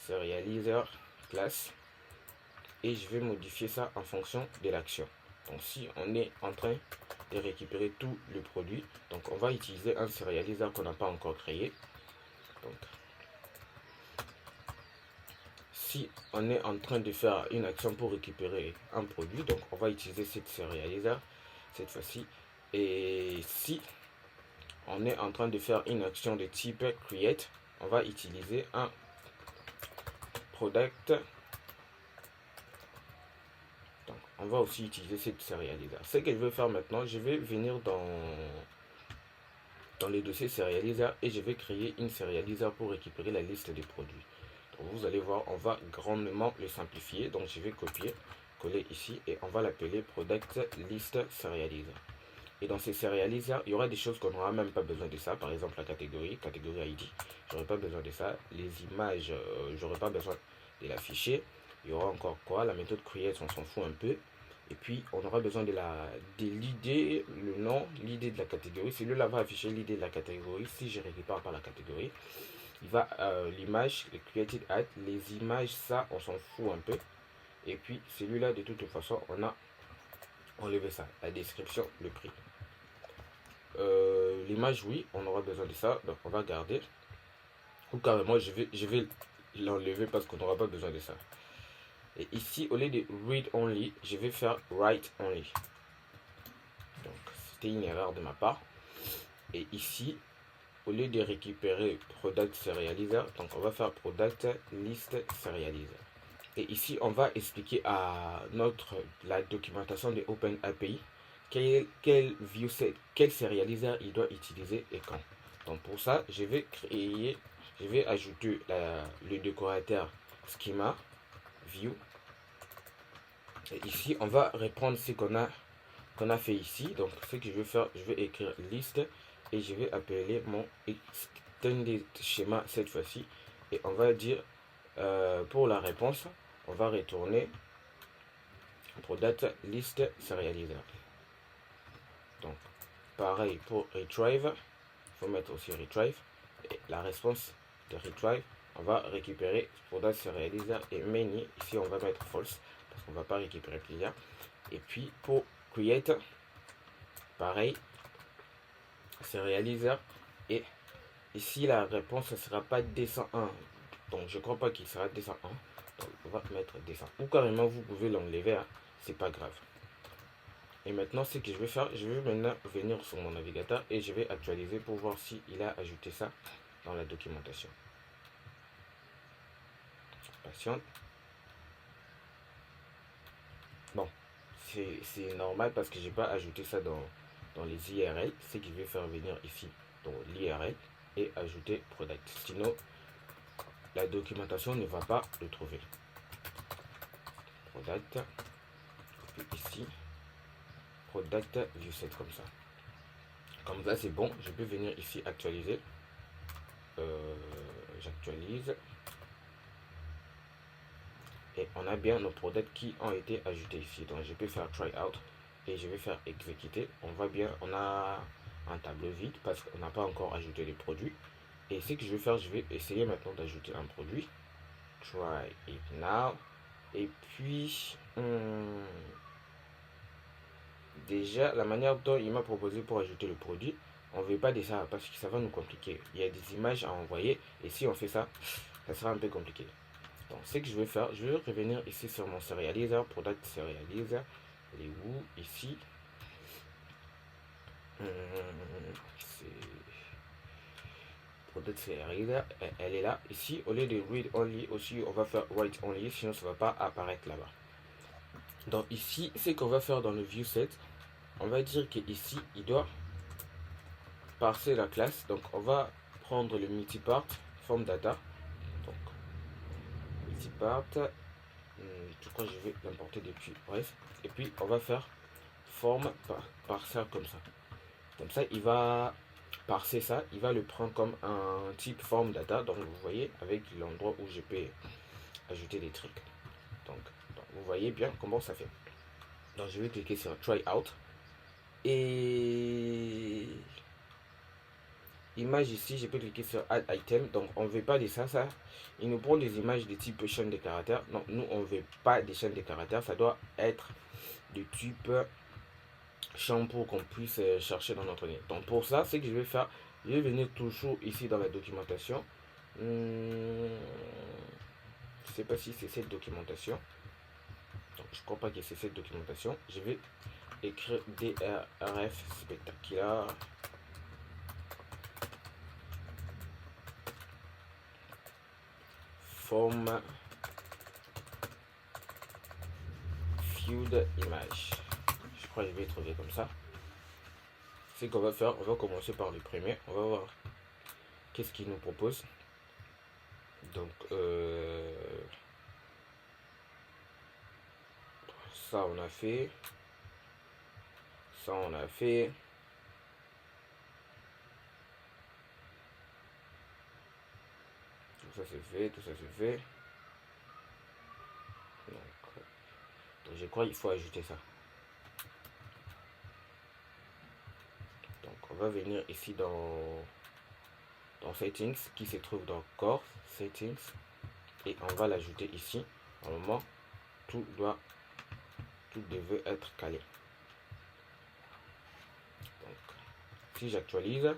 serializer class, et je vais modifier ça en fonction de l'action. Donc si on est en train de récupérer tout le produit, donc on va utiliser un serializer qu'on n'a pas encore créé. Donc si on est en train de faire une action pour récupérer un produit, donc on va utiliser cette serializer cette fois-ci. Et si on est en train de faire une action de type create, on va utiliser un product. Donc on va aussi utiliser cette serializer. Ce que je vais faire maintenant, je vais venir dans les dossiers serializer et je vais créer une serializer pour récupérer la liste des produits. Donc vous allez voir, on va grandement le simplifier. Donc je vais copier, coller ici et on va l'appeler product list serializer. Et dans ces serializers, il y aura des choses qu'on n'aura même pas besoin de ça. Par exemple, la catégorie ID, j'aurai pas besoin de ça. Les images, j'aurai pas besoin de l'afficher. Il y aura encore quoi? La méthode create, on s'en fout un peu. Et puis, on aura besoin de l'idée, le nom, l'idée de la catégorie. Celui-là va afficher l'idée de la catégorie. Si je ne récupère pas la catégorie, il va l'image, le created at, les images, ça, on s'en fout un peu. Et puis, celui-là, de toute façon, on a enlevé ça. La description, le prix. L'image, oui, on aura besoin de ça, donc on va garder. Ou carrément, je vais l'enlever parce qu'on n'aura pas besoin de ça. Et ici, au lieu de read only, je vais faire write only. Donc, c'était une erreur de ma part. Et ici, au lieu de récupérer product serializer, donc on va faire product list serializer. Et ici, on va expliquer à la documentation de OpenAPI quel viewset, quel serializer il doit utiliser et quand. Donc pour ça, je vais ajouter le décorateur schema view. Et ici, on va reprendre ce qu'on a fait ici. Donc ce que je vais faire, je vais écrire list et je vais appeler mon extended schéma cette fois-ci. Et on va dire pour la réponse, on va retourner product list serializer. Donc, pareil pour retrieve, il faut mettre aussi retrieve. Et la réponse de retrieve, on va récupérer product serializer et many. Ici, on va mettre false parce qu'on ne va pas récupérer plusieurs. Et puis, pour create, pareil, serializer. Et ici, la réponse ne sera pas D101. Donc, je ne crois pas qu'il sera D101. Donc, on va mettre D100. Ou carrément, vous pouvez l'enlever, hein, c'est pas grave. Et maintenant, ce que je vais faire, je vais maintenant venir sur mon navigateur et je vais actualiser pour voir s'il a ajouté ça dans la documentation. Patiente. Bon, c'est normal parce que je n'ai pas ajouté ça dans les IRL. C'est que je vais faire venir ici dans l'IRL et ajouter product. Sinon, la documentation ne va pas le trouver. Product. Puis ici. Product viewset comme ça. Comme ça, c'est bon. Je peux venir ici actualiser. J'actualise. Et on a bien nos produits qui ont été ajoutés ici. Donc, je peux faire try out et je vais faire exécuter. On voit bien, on a un tableau vide parce qu'on n'a pas encore ajouté les produits. Et ce que je vais faire, je vais essayer maintenant d'ajouter un produit. Try it now. Et puis, déjà, la manière dont il m'a proposé pour ajouter le produit, on ne veut pas de ça parce que ça va nous compliquer. Il y a des images à envoyer et si on fait ça, ça sera un peu compliqué. Donc, ce que je vais faire, je vais revenir ici sur mon serializer, product serializer. Elle est où? Ici. Product serializer, elle est là. Ici, au lieu de read only, aussi, on va faire write only, sinon ça ne va pas apparaître là-bas. Donc, ici, ce qu'on va faire dans le viewset, on va dire qu'ici, il doit parser la classe. Donc, on va prendre le multipart form data. Donc, multipart. Je crois que je vais l'importer depuis bref. Et puis on va faire forme parser comme ça. Comme ça, il va parser ça, il va le prendre comme un type form data. Donc vous voyez avec l'endroit où je peux ajouter des trucs. Donc vous voyez bien comment ça fait. Donc je vais cliquer sur try out. Et image ici, je peux cliquer sur Add Item. Donc, on ne veut pas de ça. Il nous prend des images de type chaîne de caractères. Non, nous, on ne veut pas des chaînes de caractères. Ça doit être de type champ pour qu'on puisse chercher dans notre ligne. Donc, pour ça, ce que je vais faire, je vais venir toujours ici dans la documentation. Je ne sais pas si c'est cette documentation. Donc, je ne crois pas que c'est cette documentation. Je vais écrire DRF spectaculaire. Form Field Image. Je crois que je vais trouver comme ça. Ce qu'on va faire, on va commencer par le premier. On va voir qu'est-ce qu'il nous propose. Donc, ça on a fait. Ça on a fait. Tout ça c'est fait, tout ça c'est fait. Donc je crois qu'il faut ajouter ça. Donc on va venir ici dans Settings qui se trouve dans Core Settings et on va l'ajouter ici. Normalement, tout devait être calé. Donc, si j'actualise,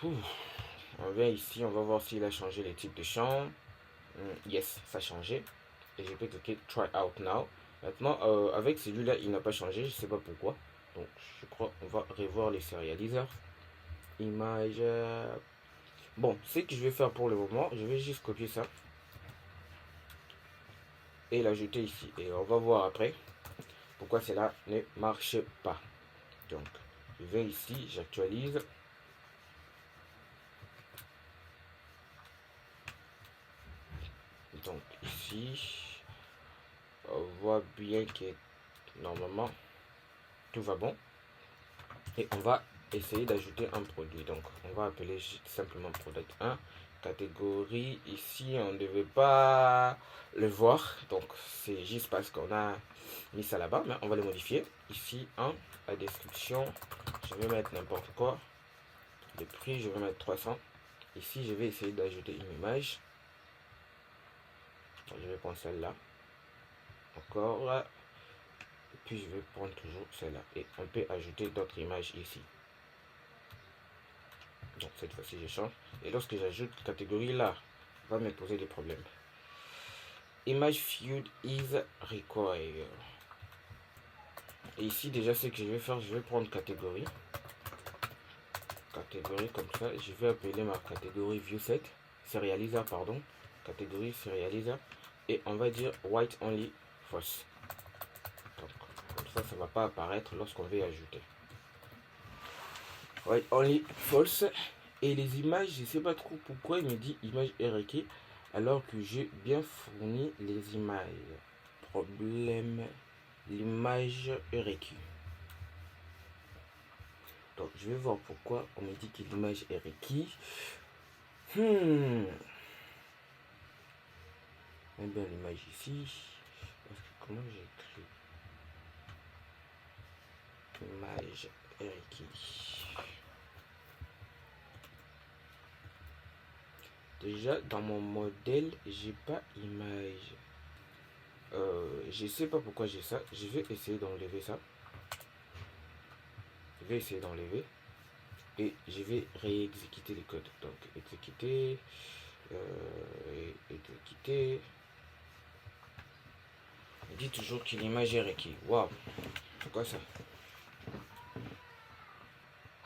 on vient ici, on va voir s'il a changé les types de champs. Yes, ça a changé. Et je peux cliquer Try Out Now. Maintenant, avec celui-là, il n'a pas changé. Je ne sais pas pourquoi. Donc, je crois qu'on va revoir les serializers. Image. Bon, ce que je vais faire pour le moment, je vais juste copier ça. Et l'ajouter ici. Et on va voir après pourquoi cela ne marche pas. Donc, je vais ici, j'actualise. Donc ici, on voit bien que normalement tout va bon. Et on va essayer d'ajouter un produit. Donc on va appeler simplement product 1. Catégorie, ici on ne devait pas le voir. Donc c'est juste parce qu'on a mis ça là-bas. Mais on va le modifier. Ici, la description, je vais mettre n'importe quoi. Le prix, je vais mettre 300. Ici, je vais essayer d'ajouter une image. Je vais prendre celle-là. Encore. Et puis je vais prendre toujours celle-là. Et on peut ajouter d'autres images ici. Donc cette fois-ci, je change. Et lorsque j'ajoute catégorie là, va me poser des problèmes. Image field is required. Et ici, déjà, ce que je vais faire, je vais prendre catégorie. Catégorie comme ça. Je vais appeler ma catégorie viewset. Serializer, pardon. Catégorie serializer. Et on va dire white only false. Donc, comme ça, ça ne va pas apparaître lorsqu'on veut ajouter. White only false. Et les images, je ne sais pas trop pourquoi il me dit image RQ alors que j'ai bien fourni les images. Problème, l'image RQ. Donc, je vais voir pourquoi on me dit que l'image est requise. Eh bien, l'image ici. Comment j'écris image requise. Déjà, dans mon modèle, j'ai pas image. Je sais pas pourquoi j'ai ça. Je vais essayer d'enlever ça. Je vais essayer d'enlever. Et je vais réexécuter le code. Donc, exécuter. Exécuter. Il dit toujours que l'image est requise. Waouh. C'est quoi ça?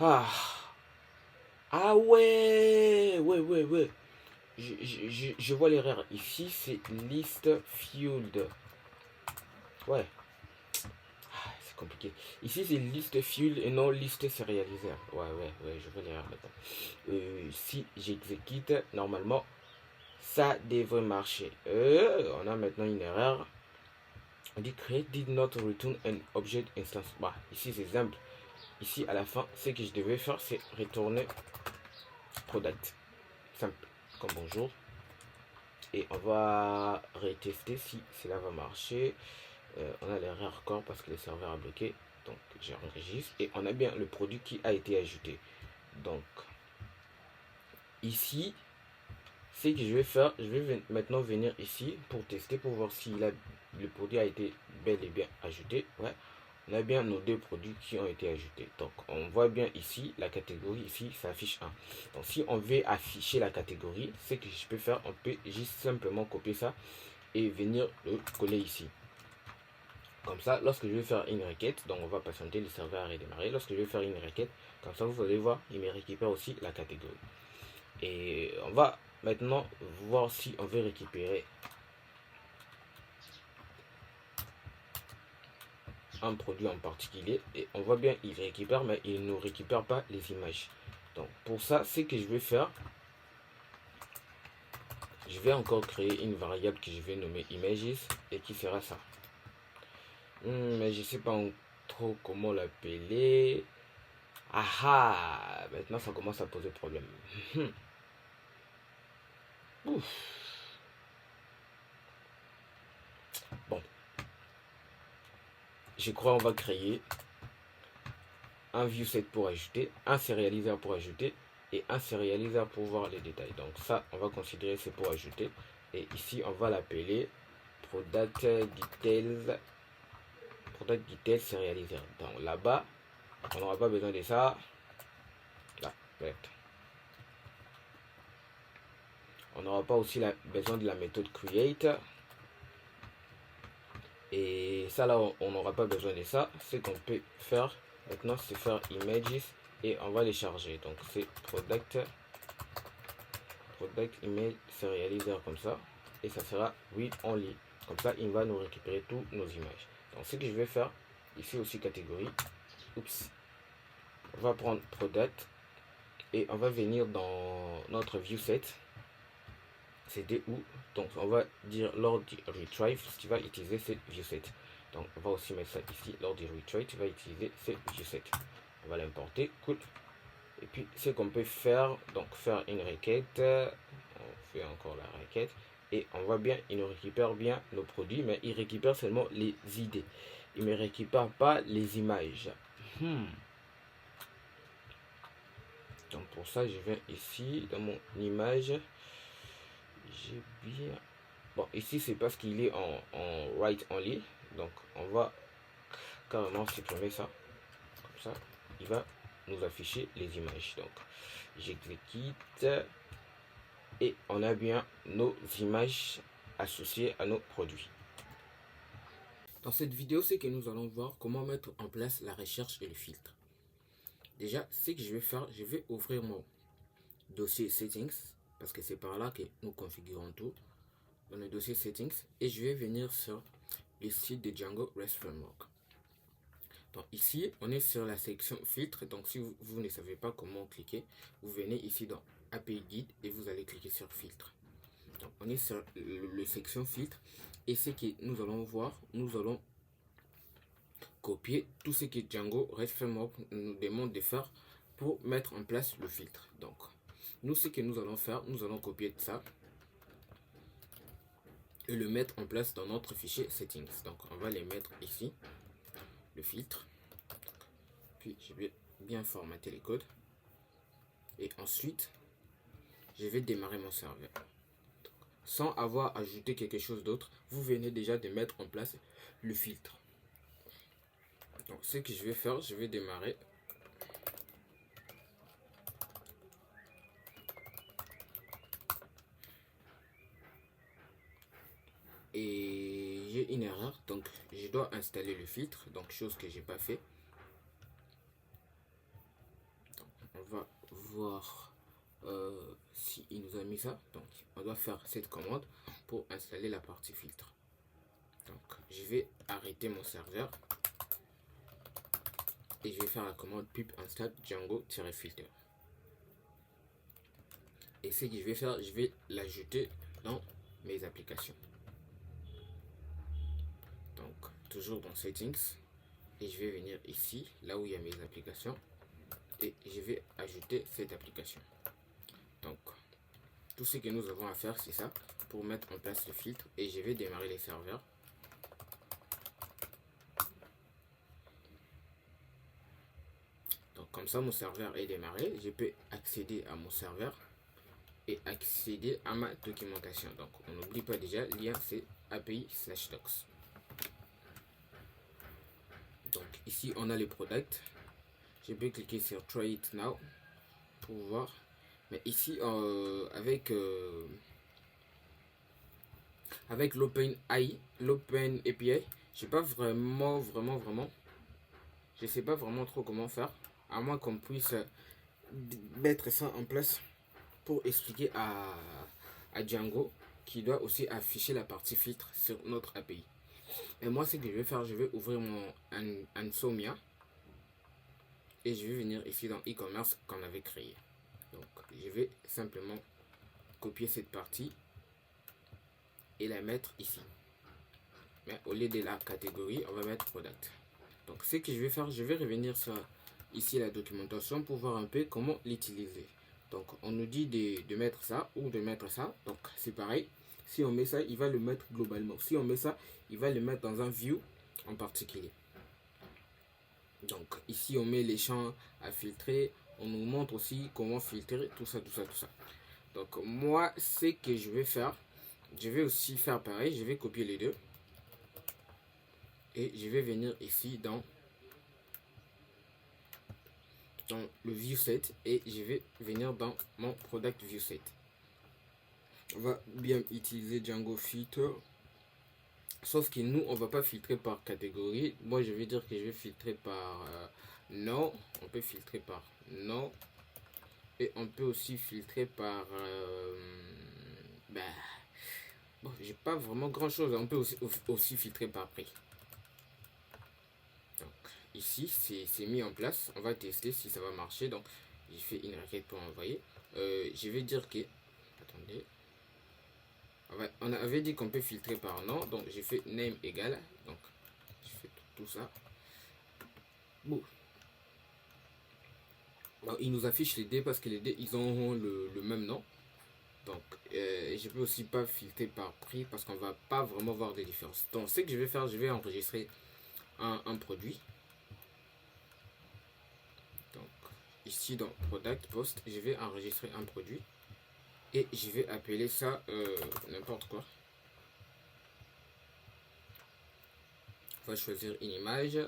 Ah ouais. Ouais. Je vois l'erreur. Ici, c'est list field. Ouais. C'est compliqué. Ici, c'est list field et non list serializer. Ouais, je vois l'erreur maintenant. Si j'exécute, normalement, ça devrait marcher. On a maintenant une erreur. On dit create did not return an object instance. Bah, ici, c'est simple. Ici, à la fin, ce que je devais faire, c'est retourner product. Simple, comme bonjour. Et on va retester si cela va marcher. On a l'erreur encore parce que le serveur a bloqué. Donc, j'enregistre. Et on a bien le produit qui a été ajouté. Donc ici, ce que je vais faire, je vais maintenant venir ici pour tester, pour voir si le produit a été bel et bien ajouté. Ouais, on a bien nos deux produits qui ont été ajoutés. Donc on voit bien ici la catégorie, ici ça affiche 1. Donc si on veut afficher la catégorie, ce que je peux faire, on peut juste simplement copier ça et venir le coller ici. Comme ça, lorsque je vais faire une requête, donc on va patienter le serveur à redémarrer. Lorsque je vais faire une requête, comme ça vous allez voir, il me récupère aussi la catégorie. Et on va maintenant voir si on veut récupérer un produit en particulier. Et on voit bien, il récupère, mais il ne récupère pas les images. Donc pour ça, ce que je vais faire, je vais encore créer une variable que je vais nommer images et qui sera ça. Mais je sais pas trop comment l'appeler. Ah, maintenant ça commence à poser problème. Ouf. Bon, je crois on va créer un viewset pour ajouter, un serializer pour ajouter et un serializer pour voir les détails. Donc ça, on va considérer c'est pour ajouter. Et ici, on va l'appeler product details serializer. Donc là-bas, on n'aura pas besoin de ça. Là, correct. On n'aura pas aussi besoin de la méthode create. Et ça là, on n'aura pas besoin de ça. Ce qu'on peut faire maintenant, c'est faire images et on va les charger. Donc c'est product image serializer comme ça. Et ça sera read only. Comme ça, il va nous récupérer tous nos images. Donc ce que je vais faire, ici aussi catégorie. Oups. On va prendre product et on va venir dans notre viewset. C'était où, donc on va dire lors du retrieve, tu vas utiliser ce viewset. Donc on va aussi mettre ça ici, lors du retrieve, tu vas utiliser ce viewset. On va l'importer, cool. Et puis ce qu'on peut faire, donc faire une requête, on fait encore la requête, et on voit bien, il nous récupère bien nos produits, mais il récupère seulement les idées. Il ne récupère pas les images. Donc pour ça, je viens ici, dans mon image, j'ai bien... Bon, ici c'est parce qu'il est en write only. Donc on va carrément supprimer ça. Comme ça, il va nous afficher les images. Donc j'exécute. Et on a bien nos images associées à nos produits. Dans cette vidéo, c'est que nous allons voir comment mettre en place la recherche et le filtre. Déjà, ce que je vais faire, je vais ouvrir mon dossier settings. Parce que c'est par là que nous configurons tout. Dans le dossier settings et je vais venir sur le site de Django REST Framework. Donc ici on est sur la section filtre. Donc si vous ne savez pas comment cliquer, vous venez ici dans API Guide et vous allez cliquer sur filtre. Donc on est sur le section filtre et ce que nous allons voir, nous allons copier tout ce que Django REST Framework nous demande de faire pour mettre en place le filtre. Donc nous, ce que nous allons faire, nous allons copier ça et le mettre en place dans notre fichier settings. Donc on va les mettre ici, le filtre, puis je vais bien formater les codes et ensuite je vais démarrer mon serveur. Donc, sans avoir ajouté quelque chose d'autre, vous venez déjà de mettre en place le filtre. Donc ce que je vais faire, je vais démarrer. Et j'ai une erreur, donc je dois installer le filtre, donc chose que j'ai pas fait. Donc, on va voir si il nous a mis ça. Donc on doit faire cette commande pour installer la partie filtre. Donc je vais arrêter mon serveur et je vais faire la commande pip install django-filter. Et ce que je vais faire, je vais l'ajouter dans mes applications. Donc toujours dans settings et je vais venir ici là où il y a mes applications et je vais ajouter cette application. Donc tout ce que nous avons à faire, c'est ça, pour mettre en place le filtre. Et je vais démarrer les serveurs. Donc comme ça, mon serveur est démarré. Je peux accéder à mon serveur et accéder à ma documentation. Donc, on n'oublie pas déjà, lien c'est API/docs. Donc, ici, on a les products. Je peux cliquer sur Try It Now pour voir. Mais ici, avec l'Open API, j'ai pas vraiment, je sais pas vraiment trop comment faire, à moins qu'on puisse mettre ça en place pour expliquer à Django qui doit aussi afficher la partie filtre sur notre API. Et moi, ce que je vais faire, je vais ouvrir mon Ansomia et je vais venir ici dans e-commerce qu'on avait créé. Donc, je vais simplement copier cette partie et la mettre ici. Mais au lieu de la catégorie, on va mettre product. Donc, ce que je vais faire, je vais revenir sur ici la documentation pour voir un peu comment l'utiliser. Donc, on nous dit de mettre ça ou de mettre ça. Donc, c'est pareil. Si on met ça, il va le mettre globalement. Si on met ça, il va le mettre dans un view en particulier. Donc, ici, on met les champs à filtrer. On nous montre aussi comment filtrer, tout ça. Donc, moi, ce que je vais faire, je vais aussi faire pareil. Je vais copier les deux. Et je vais venir ici dans le view set et je vais venir dans mon product view set. On va bien utiliser Django filter, sauf que nous on va pas filtrer par catégorie. Moi je vais dire que je vais filtrer par non. On peut filtrer par non et on peut aussi filtrer par bon, j'ai pas vraiment grand chose. On peut aussi filtrer par prix. Donc ici c'est mis en place. On va tester si ça va marcher. Donc j'ai fait une requête pour envoyer. Je vais dire que attendez, on avait dit qu'on peut filtrer par nom, donc j'ai fait name égal, donc je fais tout ça. Bon. Bon, il nous affiche les dés parce que les dés ils ont le même nom. Donc je peux aussi pas filtrer par prix parce qu'on va pas vraiment voir des différences. Donc ce que je vais faire, je vais enregistrer un produit. Donc ici dans product post, je vais enregistrer un produit et je vais appeler ça n'importe quoi. On va choisir une image.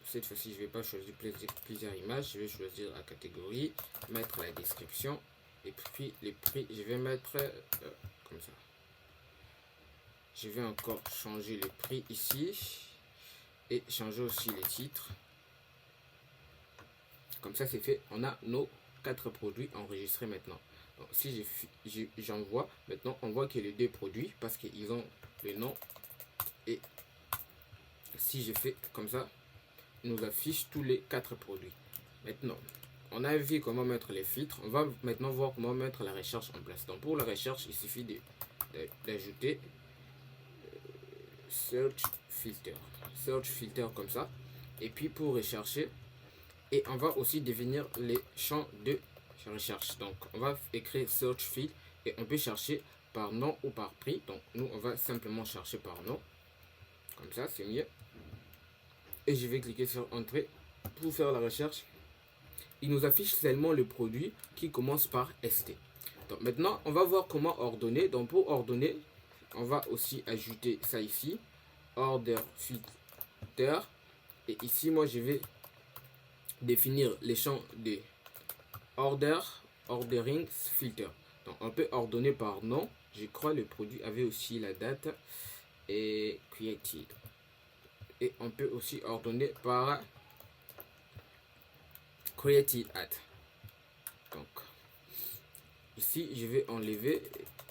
Cette fois-ci, je vais pas choisir plusieurs images. Je vais choisir la catégorie, mettre la description et puis les prix. Je vais mettre comme ça. Je vais encore changer les prix ici et changer aussi les titres. Comme ça, c'est fait. On a nos 4 produits enregistrés maintenant. Donc, si j'envoie, maintenant, on voit qu'il y a les 2 produits parce qu'ils ont le nom. Et si je fais comme ça, il nous affiche tous les 4 produits. Maintenant, on a vu comment mettre les filtres. On va maintenant voir comment mettre la recherche en place. Donc, pour la recherche, il suffit d'ajouter search filter. Search filter comme ça. Et puis, pour rechercher, et on va aussi définir les champs de recherche. Donc, on va écrire search field et on peut chercher par nom ou par prix. Donc, nous, on va simplement chercher par nom. Comme ça, c'est mieux. Et je vais cliquer sur entrée pour faire la recherche. Il nous affiche seulement le produit qui commence par ST. Donc, maintenant, on va voir comment ordonner. Donc, pour ordonner, on va aussi ajouter ça ici. Order filter. Et ici, moi, je vais définir les champs de ordering filter. Donc on peut ordonner par nom. Je crois le produit avait aussi la date et created. Et on peut aussi ordonner par created at. Donc ici je vais enlever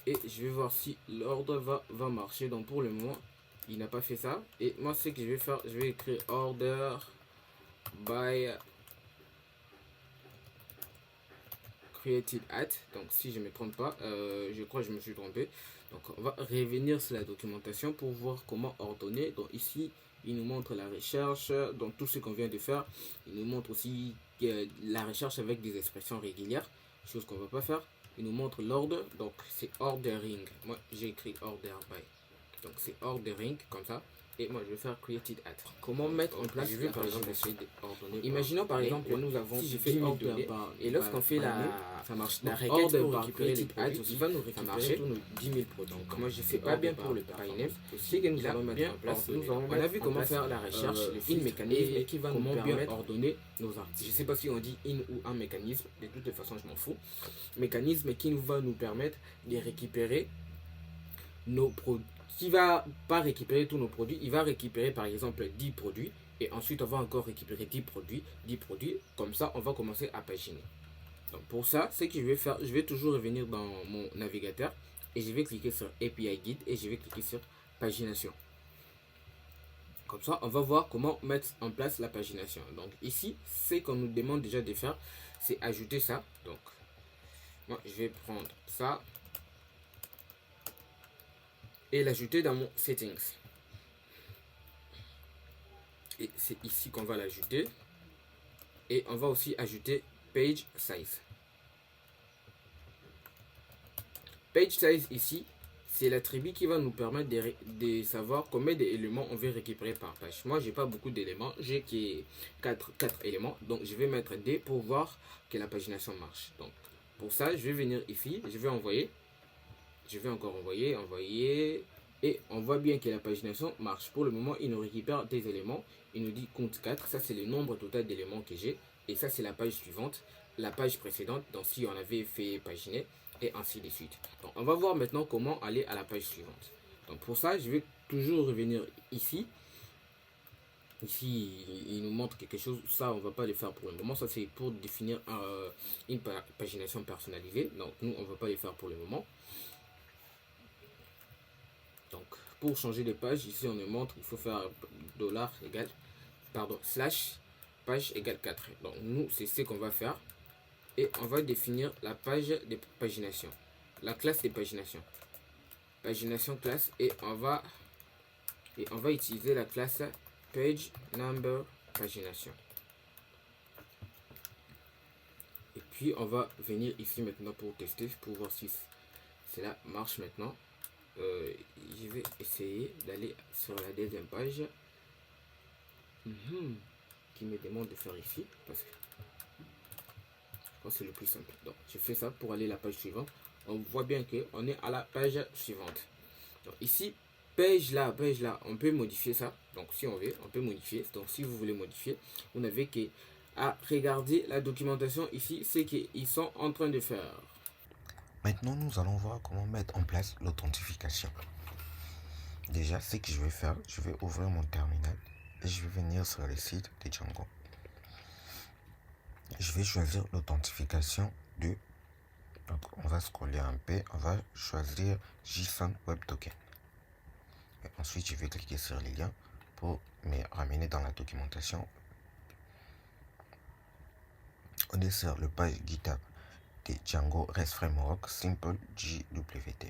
et je vais voir si l'ordre va marcher. Donc pour le moment il n'a pas fait ça. Et moi ce que je vais faire, je vais écrire order by created at. Donc si je ne me trompe pas, je crois que je me suis trompé. Donc on va revenir sur la documentation pour voir comment ordonner. Donc ici il nous montre la recherche, donc tout ce qu'on vient de faire. Il nous montre aussi la recherche avec des expressions régulières, chose qu'on ne va pas faire. Il nous montre l'ordre, donc c'est ordering. Moi j'ai écrit order by, donc c'est ordering comme ça. et moi je vais faire created at. Comment mettre en place, je vais par exemple essayer d'ordonner. Imaginons par exemple que nous avons si j'ai fait 10 000 données et lorsqu'on fait la marche la requête pour récupérer les produits, il va nous récupérer tous nos 10 000 produits. Donc moi je sais pas bien pour le PyName, aussi que nous allons mettre en place. On a vu comment faire la recherche, le mécanisme qui va nous permettre ordonner nos articles. Je sais pas si on dit in ou un mécanisme, de toute façon je m'en fous. Mécanisme qui va nous permettre de récupérer nos produits, qui va pas récupérer tous nos produits, il va récupérer par exemple 10 produits et ensuite on va encore récupérer 10 produits, comme ça on va commencer à paginer. Donc pour ça, ce que je vais faire, je vais toujours revenir dans mon navigateur et je vais cliquer sur API Guide et je vais cliquer sur pagination. Comme ça, on va voir comment mettre en place la pagination. Donc ici, ce qu'on nous demande déjà de faire, c'est ajouter ça. Donc moi, je vais prendre ça et l'ajouter dans mon settings. Et c'est ici qu'on va l'ajouter. Et on va aussi ajouter page size. Page size ici, c'est l'attribut qui va nous permettre de savoir combien d'éléments on veut récupérer par page. Moi, j'ai pas beaucoup d'éléments, j'ai 4 éléments. Donc, je vais mettre D pour voir que la pagination marche. Donc, pour ça, je vais venir ici, je vais envoyer. Je vais encore envoyer. Et on voit bien que la pagination marche. Pour le moment, il nous récupère des éléments. Il nous dit compte 4. Ça, c'est le nombre total d'éléments que j'ai. Et ça, c'est la page suivante. La page précédente, donc si on avait fait paginer. Et ainsi de suite. Donc, on va voir maintenant comment aller à la page suivante. Donc, pour ça, je vais toujours revenir ici. Ici, il nous montre quelque chose. Ça, on ne va pas le faire pour le moment. Ça, c'est pour définir une pagination personnalisée. Donc, nous, on ne va pas le faire pour le moment. Donc, pour changer de page, ici, on nous montre qu'il faut faire slash page égale 4. Donc, nous, c'est ce qu'on va faire. Et on va définir la page de pagination. La classe de pagination. Pagination classe. Et on va utiliser la classe page number pagination. Et puis on va venir ici maintenant pour tester, pour voir si cela marche maintenant. Je vais essayer d'aller sur la deuxième page. Qui me demande de faire ici. Parce que c'est le plus simple. Donc je fais ça pour aller à la page suivante. On voit bien qu'on est à la page suivante. Donc ici, page là, on peut modifier ça. Donc si on veut, on peut modifier. Donc si vous voulez modifier, vous n'avez qu'à regarder la documentation ici, c'est qu'ils sont en train de faire. Maintenant, nous allons voir comment mettre en place l'authentification. Déjà, ce que je vais faire, je vais ouvrir mon terminal et je vais venir sur le site de Django. Je vais choisir l'authentification de. Donc, on va scroller un peu. On va choisir JSON Web Token. Et ensuite, je vais cliquer sur les liens pour me ramener dans la documentation. On est sur le page GitHub de Django REST Framework Simple JWT.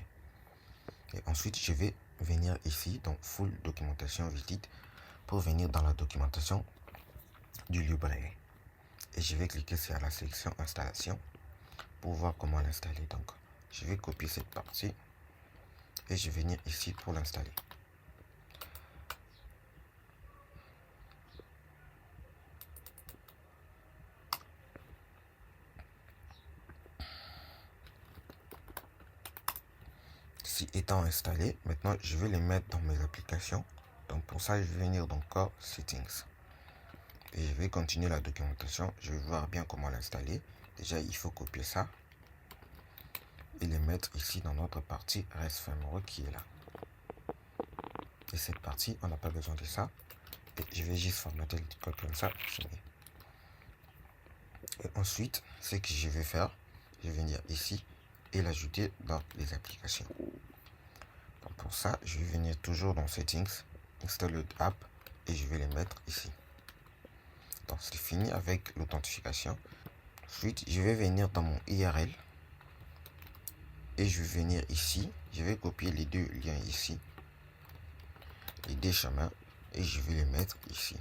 Et ensuite, je vais venir ici dans Full Documentation Visite pour venir dans la documentation du librairie. Et je vais cliquer sur la sélection installation pour voir comment l'installer. Donc, je vais copier cette partie et je vais venir ici pour l'installer. Ici étant installé, maintenant je vais les mettre dans mes applications. Donc pour ça, je vais venir dans Core Settings. Et je vais continuer la documentation. Je vais voir bien comment l'installer. Déjà, il faut copier ça et les mettre ici dans notre partie REST Framework qui est là. Et cette partie, on n'a pas besoin de ça. Et je vais juste formater le code comme ça. Et ensuite, ce que je vais faire, je vais venir ici et l'ajouter dans les applications. Donc pour ça, je vais venir toujours dans Settings, Installer App et je vais les mettre ici. Donc c'est fini avec l'authentification. Ensuite, je vais venir dans mon URL et je vais venir ici. Je vais copier les deux liens ici, les deux chemins, et je vais les mettre ici.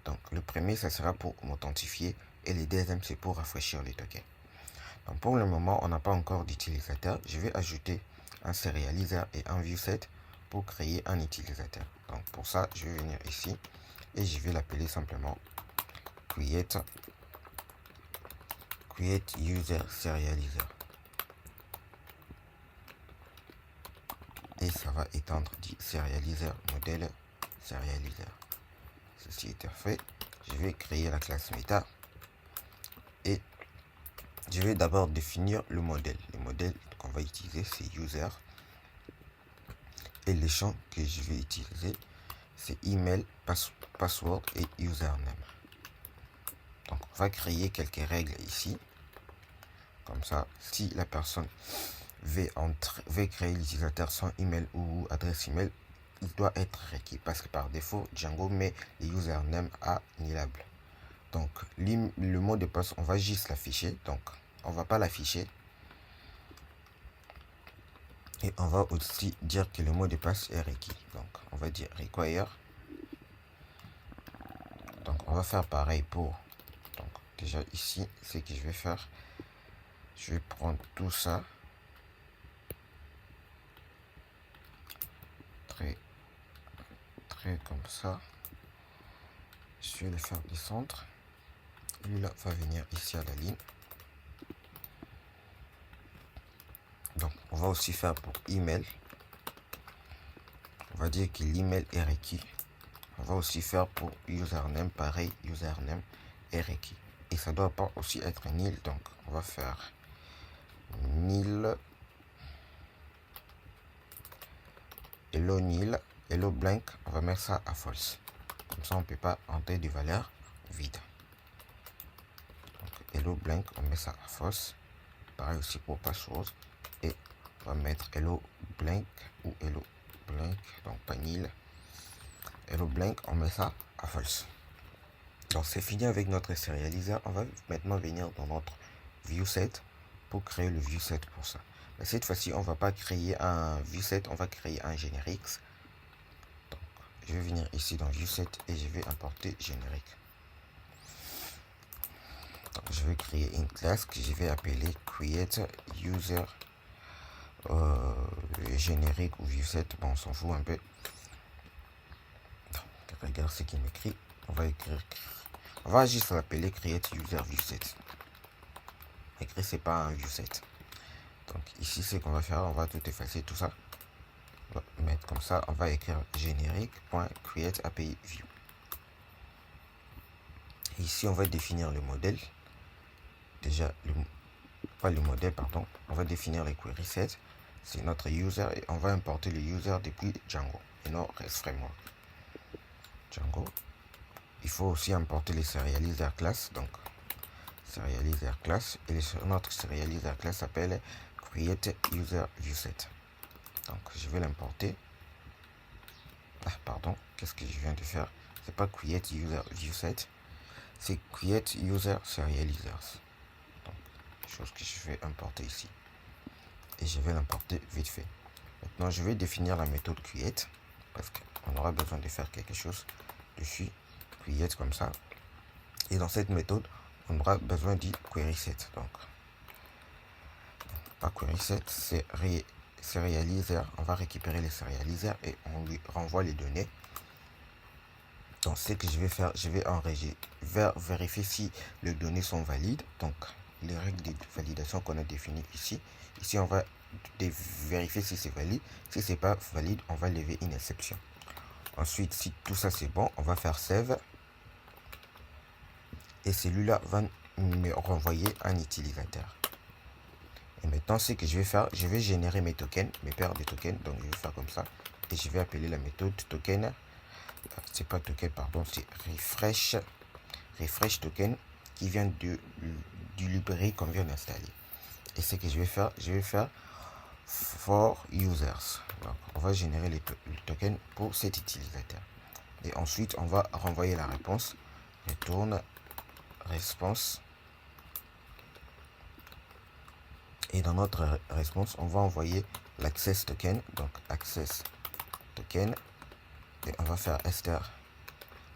Donc le premier, ça sera pour m'authentifier et le deuxième, c'est pour rafraîchir les tokens. Donc pour le moment, on n'a pas encore d'utilisateur. Je vais ajouter un serializer et un viewset pour créer un utilisateur. Donc pour ça, je vais venir ici et je vais l'appeler simplement create user serializer. Et ça va étendre du serializer modèle serializer. Ceci étant fait, je vais créer la classe meta et je vais d'abord définir le modèle. Le modèle qu'on va utiliser, c'est user. Et les champs que je vais utiliser, c'est email, password et username. Donc on va créer quelques règles ici. Comme ça, si la personne veut créer l'utilisateur sans email ou adresse email, il doit être requis parce que par défaut, Django met les usernames à nullable. Donc le mot de passe, on va juste l'afficher. Donc on va pas l'afficher. Et on va aussi dire que le mot de passe est requis. Donc on va dire require. Donc on va faire pareil pour. Donc déjà ici, ce que je vais faire, je vais prendre tout ça. Très comme ça. Je vais le faire descendre. Lui là va venir ici à la ligne. Donc on va aussi faire pour email. On va dire que l'email est requis. On va aussi faire pour username, pareil, username est requis. Et ça doit pas aussi être nil, donc on va faire nil, hello nil, hello blank, on va mettre ça à false. Comme ça on peut pas entrer de valeur vide. Donc hello blank, on met ça à false. Pareil aussi pour password. Et on va mettre hello blank ou hello blank, donc pas nil. Hello blank, on met ça à false. Donc c'est fini avec notre serializer. On va maintenant venir dans notre viewset pour créer le viewset pour ça. Mais cette fois-ci, on va pas créer un viewset, on va créer un generic. Donc je vais venir ici dans viewset et je vais importer generic. Donc je vais créer une classe que je vais appeler create user generic ou viewset. Bon, on s'en fout un peu. Donc, regarde ce qu'il m'écrit. On va juste l'appeler create user viewset. Écrit, c'est pas un viewset. Donc ici, ce qu'on va faire, on va tout effacer, tout ça. On va mettre comme ça, on va écrire generic.create API view. Ici, on va définir le modèle. Déjà, pas le modèle, pardon. On va définir les query sets. C'est notre user et on va importer le user depuis Django et non REST Framework. Django. Il faut aussi importer les serializer class. Donc, serializer class. Et notre serializer class s'appelle create user viewset. Donc, je vais l'importer. Ah, pardon. Qu'est-ce que je viens de faire? C'est pas create user viewset. C'est create user serializers. Donc, chose que je vais importer ici. Et je vais l'importer vite fait. Maintenant, je vais définir la méthode create. Parce qu'on aura besoin de faire quelque chose dessus. Create comme ça. Et dans cette méthode, on aura besoin du query set. Donc, pas query set, c'est serializer. On va récupérer les serializers et on lui renvoie les données. Donc, ce que je vais faire, je vais vérifier si les données sont valides. Donc, les règles de validation qu'on a définies ici. Ici, on va vérifier si c'est valide. Si c'est pas valide, on va lever une exception. Ensuite, si tout ça c'est bon, on va faire save. Et celui-là va me renvoyer un utilisateur. Et maintenant, ce que je vais faire, je vais générer mes tokens, mes paires de tokens. Donc, je vais faire comme ça. Et je vais appeler la méthode token. C'est pas token, pardon, c'est refresh token qui vient du librairie qu'on vient d'installer. Et ce que je vais faire for users. Donc, on va générer les tokens pour cet utilisateur. Et ensuite, on va renvoyer la réponse. Retourne response. Et dans notre response, on va envoyer l'access token. Donc, access token. Et on va faire ester.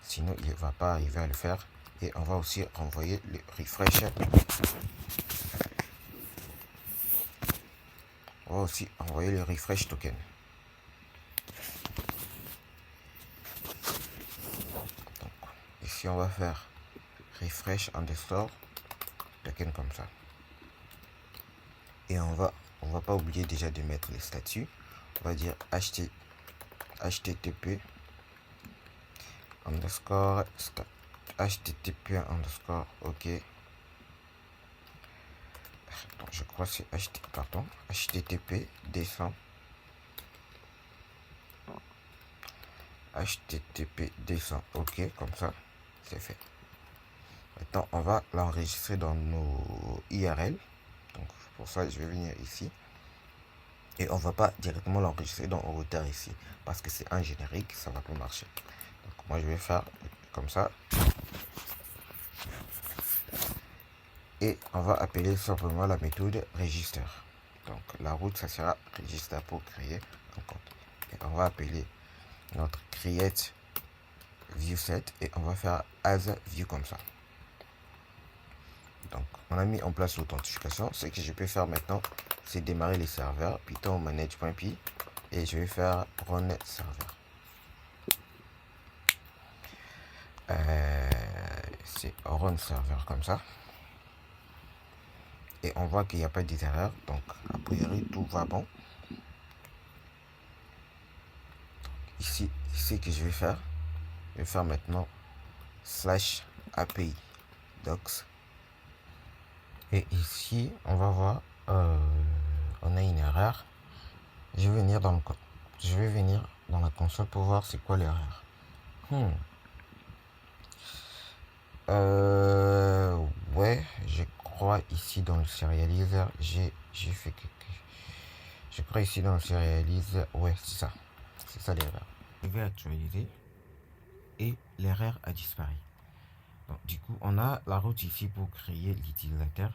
Sinon, il ne va pas arriver à le faire. Et on va aussi renvoyer le refresh. On va aussi envoyer le refresh token. ici on va faire refresh underscore token comme ça. Et on va pas oublier déjà de mettre les statuts. On va dire http underscore http underscore ok. Je crois que c'est http descend ok, comme ça c'est fait. Maintenant on va l'enregistrer dans nos URL. Donc pour ça je vais venir ici et on va pas directement l'enregistrer dans un routeur ici parce que c'est un générique, ça va pas marcher. Donc moi je vais faire comme ça et on va appeler simplement la méthode register. Donc la route ça sera register pour créer un compte. Et on va appeler notre create view set et on va faire as view comme ça. Donc on a mis en place l'authentification. Ce que je peux faire maintenant c'est démarrer les serveurs python manage.py et je vais faire run server. C'est run server comme ça et on voit qu'il n'y a pas d'erreur, donc a priori tout va bon. Ici ce que je vais faire maintenant slash API docs et ici on va voir on a une erreur. Je vais venir dans le code, je vais venir dans la console pour voir c'est quoi l'erreur. Ouais, je crois ici dans le serializer j'ai fait quelque chose. Je crois ici dans le serializer, ouais c'est ça l'erreur. Je vais actualiser et l'erreur a disparu. Donc, du coup on a la route ici pour créer l'utilisateur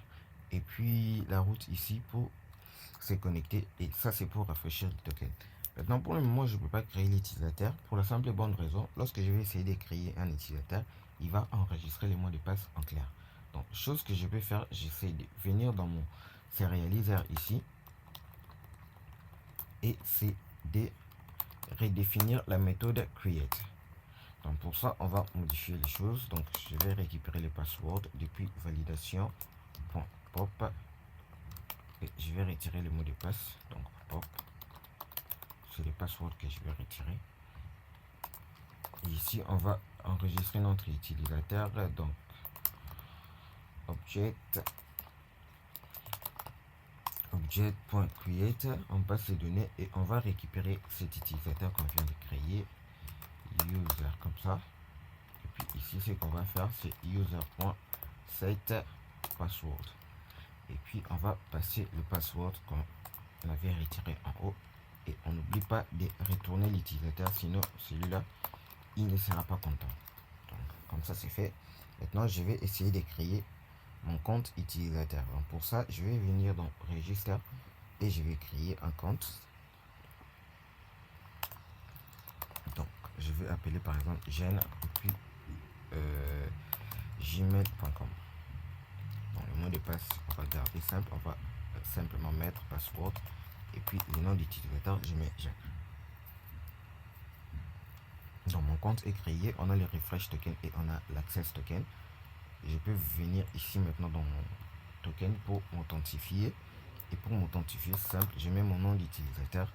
et puis la route ici pour se connecter et ça c'est pour rafraîchir le token. Maintenant pour le moment je ne peux pas créer l'utilisateur pour la simple et bonne raison, lorsque je vais essayer de créer un utilisateur il va enregistrer les mots de passe en clair. Donc chose que je peux faire, j'essaie de venir dans mon serializer ici et c'est de redéfinir la méthode create. Donc pour ça on va modifier les choses. Donc je vais récupérer les passwords depuis validation.pop et je vais retirer le mot de passe. Donc pop, c'est les passwords que je vais retirer. Et ici on va enregistrer notre utilisateur. Donc object.create, on passe les données et on va récupérer cet utilisateur qu'on vient de créer, user comme ça. Et puis ici ce qu'on va faire c'est user.set password et puis on va passer le password qu'on avait retiré en haut et on n'oublie pas de retourner l'utilisateur, sinon celui-là il ne sera pas content. Donc comme ça c'est fait. Maintenant je vais essayer de créer mon compte utilisateur. Donc pour ça je vais venir dans register et je vais créer un compte. Donc je vais appeler par exemple gen et puis gmail.com. Donc le mot de passe on va garder simple, on va simplement mettre password et puis le nom d'utilisateur je mets gen. Donc mon compte est créé, on a le refresh token et on a l'access token. Je peux venir ici maintenant dans mon token pour m'authentifier et pour m'authentifier simple je mets mon nom d'utilisateur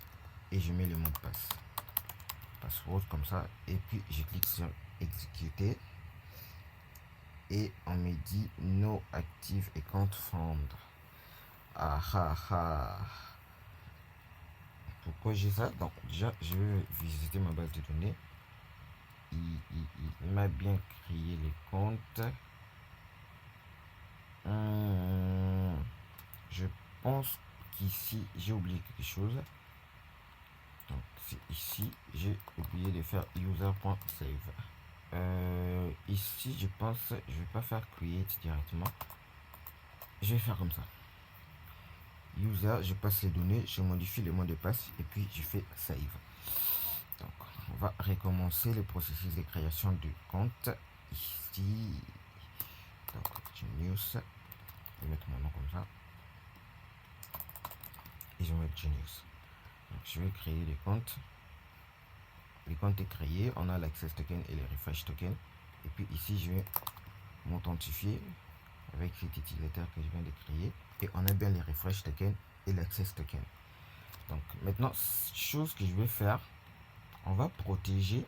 et je mets le mot de passe password comme ça et puis je clique sur exécuter et on me dit no active account found. Pourquoi j'ai ça? Donc déjà je vais visiter ma base de données. Il m'a bien créé les comptes. Je pense qu'ici j'ai oublié quelque chose. Donc c'est ici j'ai oublié de faire user.save. Ici je pense je vais pas faire create directement, je vais faire comme ça, user, je passe les données, je modifie le mot de passe et puis je fais save. Donc on va recommencer le processus de création du compte ici. Donc Genius, je vais mettre mon nom comme ça et je vais mettre Genius. Donc je vais créer les comptes. Le compte est créé, on a l'access token et le refresh token. Et puis ici, je vais m'authentifier avec cet utilisateur que je viens de créer. Et on a bien les refresh tokens et l'access token. Donc maintenant, chose que je vais faire, on va protéger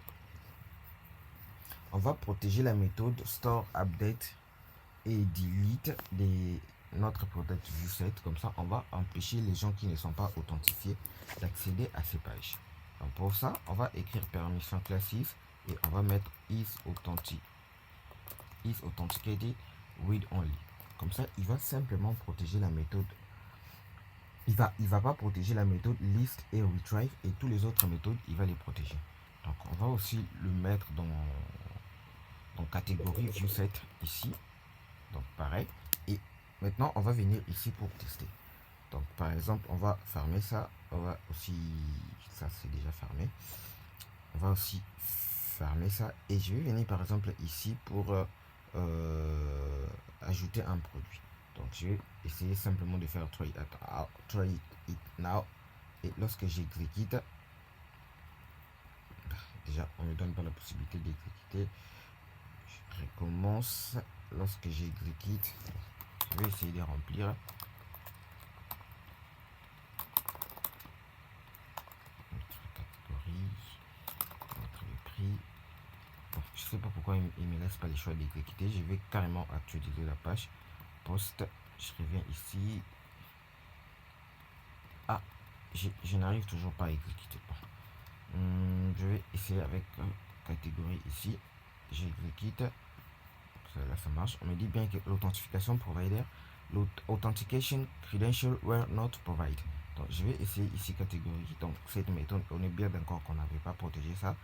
la méthode store update et delete de notre product view set. Comme ça, on va empêcher les gens qui ne sont pas authentifiés d'accéder à ces pages. Donc pour ça, on va écrire permission classes et on va mettre is authenticated read only. Comme ça, il va simplement protéger la méthode. Il va pas protéger la méthode list et retrieve, et tous les autres méthodes, il va les protéger. Donc on va aussi le mettre dans catégorie viewset ici. Donc pareil. Et maintenant, on va venir ici pour tester. Donc par exemple, on va fermer ça. On va aussi, ça c'est déjà fermé. On va aussi fermer ça. Et je vais venir par exemple ici pour ajouter un produit. Donc je vais essayer simplement de faire try it now. Et lorsque j'exécute, déjà on ne me donne pas la possibilité d'exécuter. Je recommence. Lorsque j'exécute, je vais essayer de remplir. Notre catégorie, notre prix. Bon, je sais pas pourquoi il me laisse pas les choix d'exécuter. Je vais carrément actualiser la page. Poste, je reviens ici. Ah, je n'arrive toujours pas à exécuter. Je vais essayer avec catégorie ici. J'exécute. Là ça marche. On me dit bien que l'authentification provider, l'authentication credential were not provided. Donc je vais essayer ici catégorie. Donc cette méthode, on est bien d'accord qu'on n'avait pas protégé ça.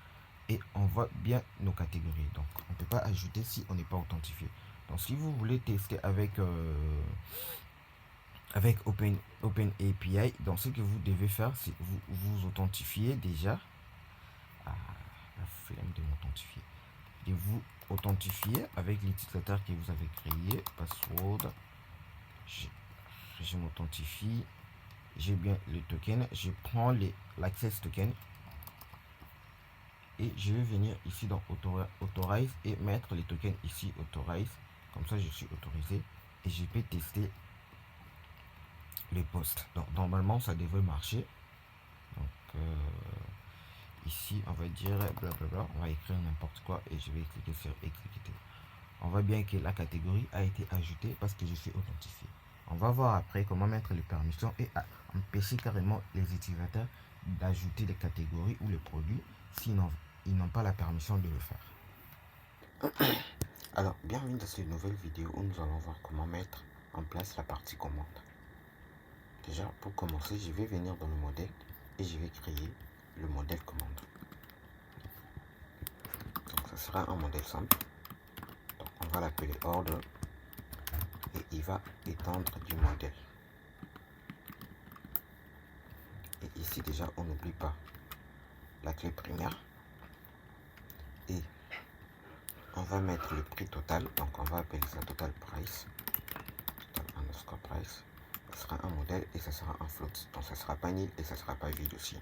Et on voit bien nos catégories. Donc on ne peut pas ajouter si on n'est pas authentifié. Donc si vous voulez tester avec OpenAPI, donc ce que vous devez faire, c'est vous authentifier déjà. Ah, la flemme de m'authentifier. De vous authentifier avec l'utilisateur que vous avez créé, password. Je m'authentifie, j'ai bien le token, je prends l'access token et je vais venir ici dans authorize et mettre les tokens ici authorize. Comme ça je suis autorisé et je peux tester les posts. Donc normalement ça devrait marcher. Donc ici on va dire blablabla, on va écrire n'importe quoi et je vais cliquer sur exécuter. On voit bien que la catégorie a été ajoutée parce que je suis authentifié. On va voir après comment mettre les permissions et empêcher carrément les utilisateurs d'ajouter les catégories ou les produits sinon ils n'ont pas la permission de le faire. Alors, bienvenue dans cette nouvelle vidéo où nous allons voir comment mettre en place la partie commande. Déjà, pour commencer, je vais venir dans le modèle et je vais créer le modèle commande. Donc, ça sera un modèle simple. Donc, on va l'appeler order et il va dépendre du modèle. Et ici, déjà, on n'oublie pas la clé primaire et on va mettre le prix total. Donc, on va appeler ça total price. Total underscore price. Ce sera un modèle et ça sera un float. Donc ça sera pas nil et ça sera pas vide aussi.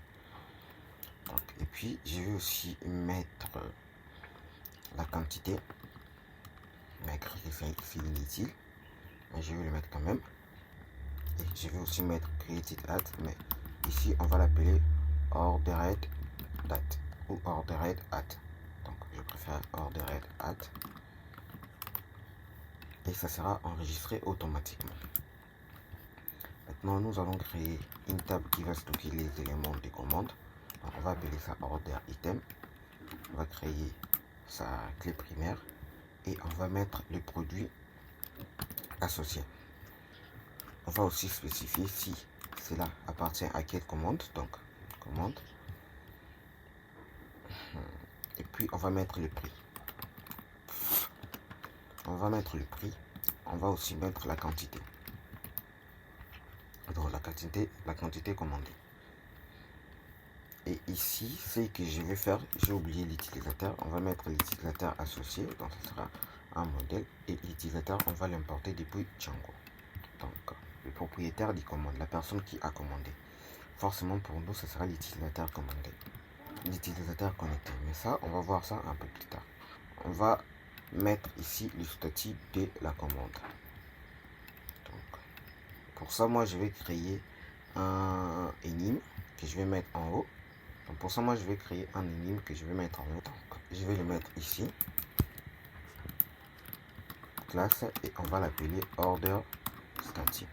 Donc, et puis je vais aussi mettre la quantité. On a écrit que c'est inutile, mais je vais le mettre quand même. Et je vais aussi mettre created at, mais ici on va l'appeler ordered date ou ordered at. Donc je préfère ordered at et ça sera enregistré automatiquement. Maintenant, nous allons créer une table qui va stocker les éléments des commandes. Donc, on va appeler ça order item. On va créer sa clé primaire et on va mettre les produits associés. On va aussi spécifier si cela appartient à quelle commande. Donc, commande. Et puis, on va mettre le prix. On va mettre le prix. On va aussi mettre la quantité. Donc la quantité commandée. Et ici, ce que je vais faire, j'ai oublié l'utilisateur. On va mettre l'utilisateur associé. Donc ce sera un modèle. Et l'utilisateur, on va l'importer depuis Django. Donc le propriétaire dit commande, la personne qui a commandé. Forcément pour nous, ce sera l'utilisateur commandé. L'utilisateur connecté. Mais ça, on va voir ça un peu plus tard. On va mettre ici le statut de la commande. Donc, pour ça, moi, je vais créer un énigme que je vais mettre en haut. Donc, pour ça, moi, je vais créer un énigme que je vais mettre en haut. Donc, je vais le mettre ici. Classe, et on va l'appeler order static.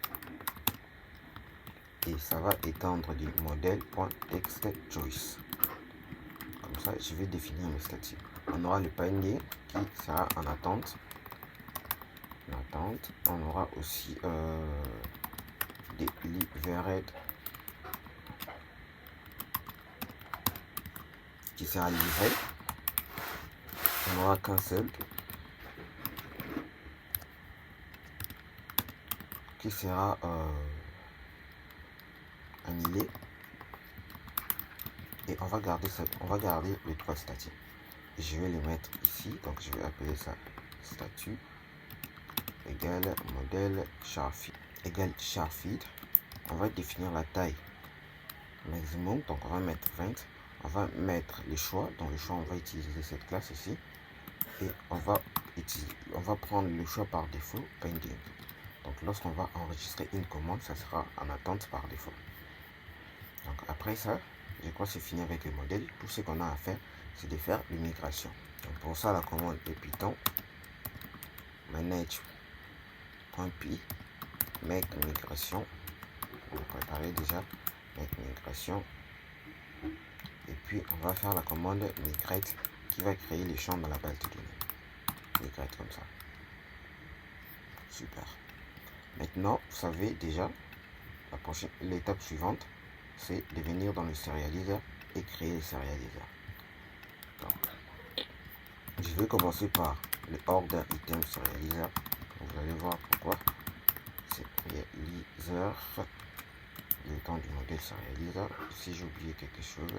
Et ça va étendre du modèle.textChoice. Comme ça, je vais définir mes statuts. On aura le panier qui sera en attente. On aura aussi delivered qui sera livré. On aura cancelled qui sera annulé. Et on va garder les trois statuts. Je vais les mettre ici. Donc je vais appeler ça statut égale modèle charfeed égale charfeed. On va définir la taille maximum. Donc on va mettre 20. On va mettre les choix. Dans le choix, on va utiliser cette classe ici. Et on va prendre le choix par défaut pending. Donc lorsqu'on va enregistrer une commande, ça sera en attente par défaut. Donc après ça, je crois que c'est fini avec le modèle. Tout ce qu'on a à faire, c'est de faire une migration. Donc pour ça, la commande est Python manage.py make migration. On va préparer déjà make migration. Et puis on va faire la commande migrate qui va créer les champs dans la base de données. Migrate comme ça. Super. Maintenant, vous savez déjà, l'étape suivante, c'est de venir dans le serializer et créer le serializer. Donc, je vais commencer par le order item serializer. Vous allez voir pourquoi. Serializer, le temps du modèle serializer. Si j'ai oublié quelque chose,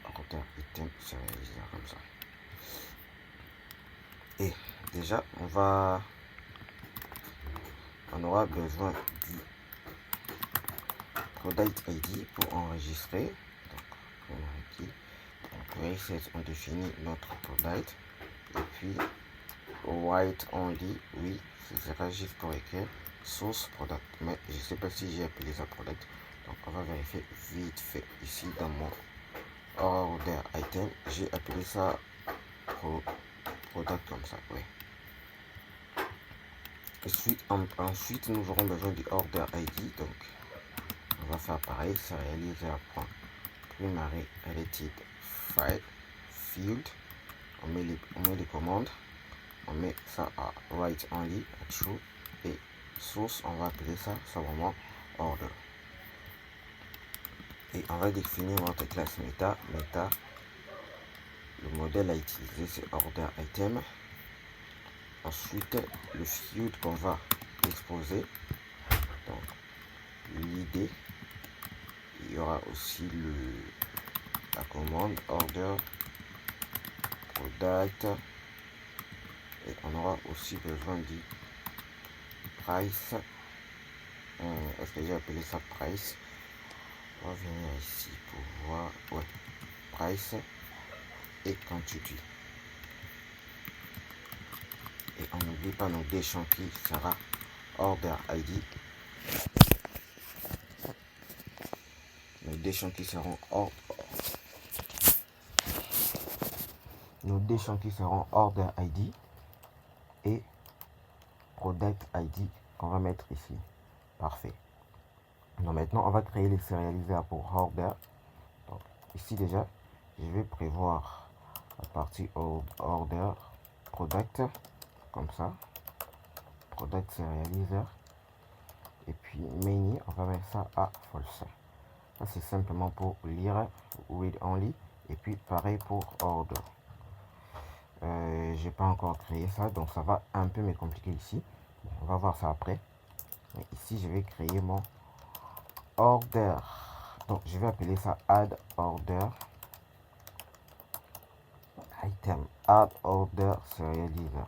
order item serializer comme ça. Et déjà, on aura besoin du product ID pour enregistrer. Donc, on définit notre product. Et puis, write only, oui, ce sera juste pour écrire source product. Mais je ne sais pas si j'ai appelé ça product. Donc, on va vérifier vite fait ici dans mon order item. J'ai appelé ça product comme ça, oui. Ensuite, nous aurons besoin du order ID. Donc, on va faire pareil, serializer.primary related field. On met les commandes. On met ça à write only, à true. Et source, on va appeler ça simplement order. Et on va définir notre classe meta. Le modèle à utiliser, c'est order item. Ensuite, le field qu'on va exposer. Donc, l'id. Il y aura aussi la commande order product. Et on aura aussi besoin du price. Est-ce que j'ai appelé ça price? On va venir ici pour voir. Ouais, price et quantity. Et on n'oublie pas nos deux champs qui sera order ID. Nos deux champs qui seront order ID et product ID qu'on va mettre ici. Parfait. Donc maintenant, on va créer les serialisers pour order. Donc, ici déjà, je vais prévoir la partie order product comme ça. Product serializer. Et puis menu, on va mettre ça à false. Ça c'est simplement pour lire read only. Et puis pareil pour order. J'ai pas encore créé ça, donc ça va un peu me compliquer ici. On va voir ça après. Mais ici, je vais créer mon order. Donc, je vais appeler ça add order item. Add order serializer.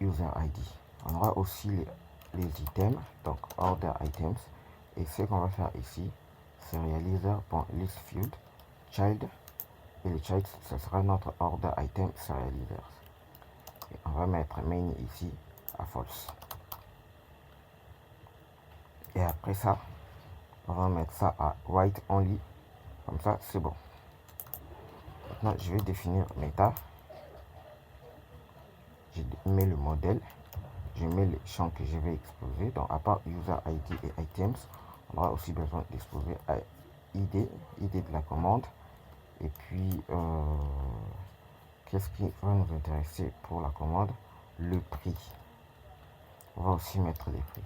user ID. On aura aussi les items, donc order items. Et ce qu'on va faire ici, serializer.listField child. Et le child, ce sera notre order item serializer. Et on va mettre main ici à false. Et après ça, on va mettre ça à write only. Comme ça, c'est bon. Maintenant, je vais définir meta. Je mets le modèle. Je mets les champs que je vais exposer. Donc, à part user ID et items, on aura aussi besoin d'exposer ID de la commande. Et puis, qu'est-ce qui va nous intéresser pour la commande? Le prix. On va aussi mettre les prix.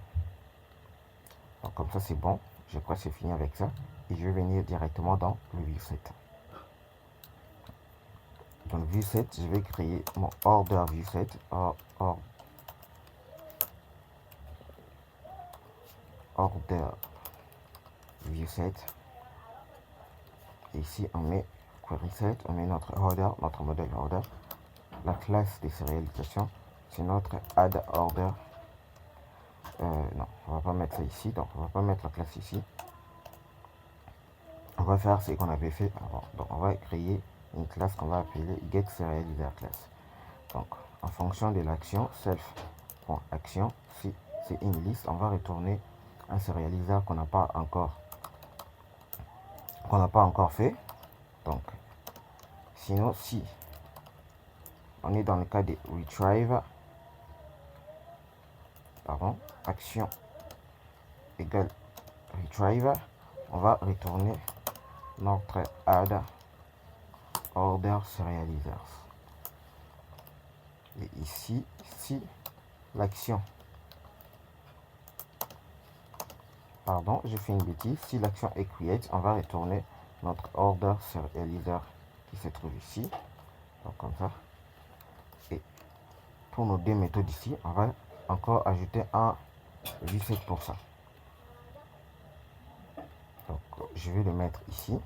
Donc, comme ça, c'est bon. Je crois que c'est fini avec ça. Et je vais venir directement dans le viewset. Dans le viewset, je vais créer mon order viewset. Order viewset. Et ici, on met query set, on met notre order, notre modèle order. La classe de sérialisation, c'est notre add order. Non, on va pas mettre ça ici, donc on va pas mettre la classe ici. On va faire ce qu'on avait fait avant. Donc on va créer une classe qu'on va appeler getSerializer_class. Donc en fonction de l'action self.action, si c'est une liste, on va retourner un serializer qu'on n'a pas encore fait. Donc sinon, si on est dans le cas de retrieve, pardon, action égale retrieve, on va retourner notre add order serializers. Et ici, si l'action, pardon, j'ai fait une bêtise, si l'action est create, on va retourner notre order serializer qui se trouve ici. Donc comme ça. Et pour nos deux méthodes ici, on va encore ajouter un viewset pour ça. Donc je vais le mettre ici.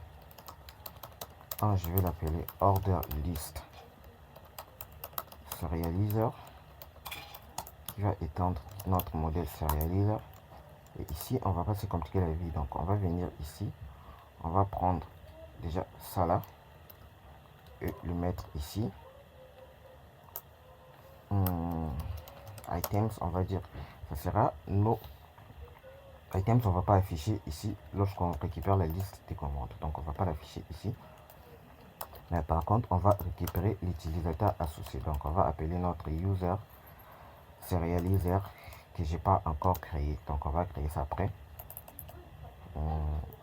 Je vais l'appeler order list serializer qui va étendre notre modèle serializer. Et ici, on va pas se compliquer la vie. Donc on va venir ici, on va prendre déjà ça là et le mettre ici. Items, on va dire, ça sera nos items. On va pas afficher ici lorsqu'on récupère la liste des commandes, donc on va pas l'afficher ici, mais par contre on va récupérer l'utilisateur associé. Donc on va appeler notre user serializer que j'ai pas encore créé, donc on va créer ça après.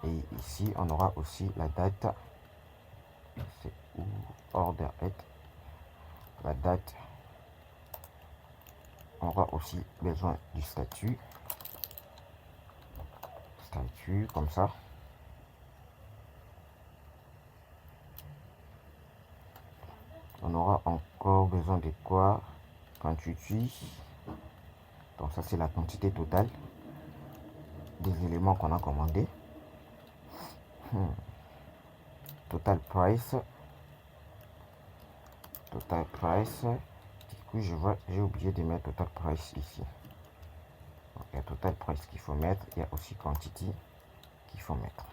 Et ici on aura aussi la date, c'est où order at la date. On aura aussi besoin du statut comme ça. On aura encore besoin de quoi? Quantity. Donc ça c'est la quantité totale des éléments qu'on a commandés. Total price. Total price. Du coup j'ai oublié de mettre total price ici. Donc, il y a total price qu'il faut mettre. Il y a aussi quantity qu'il faut mettre.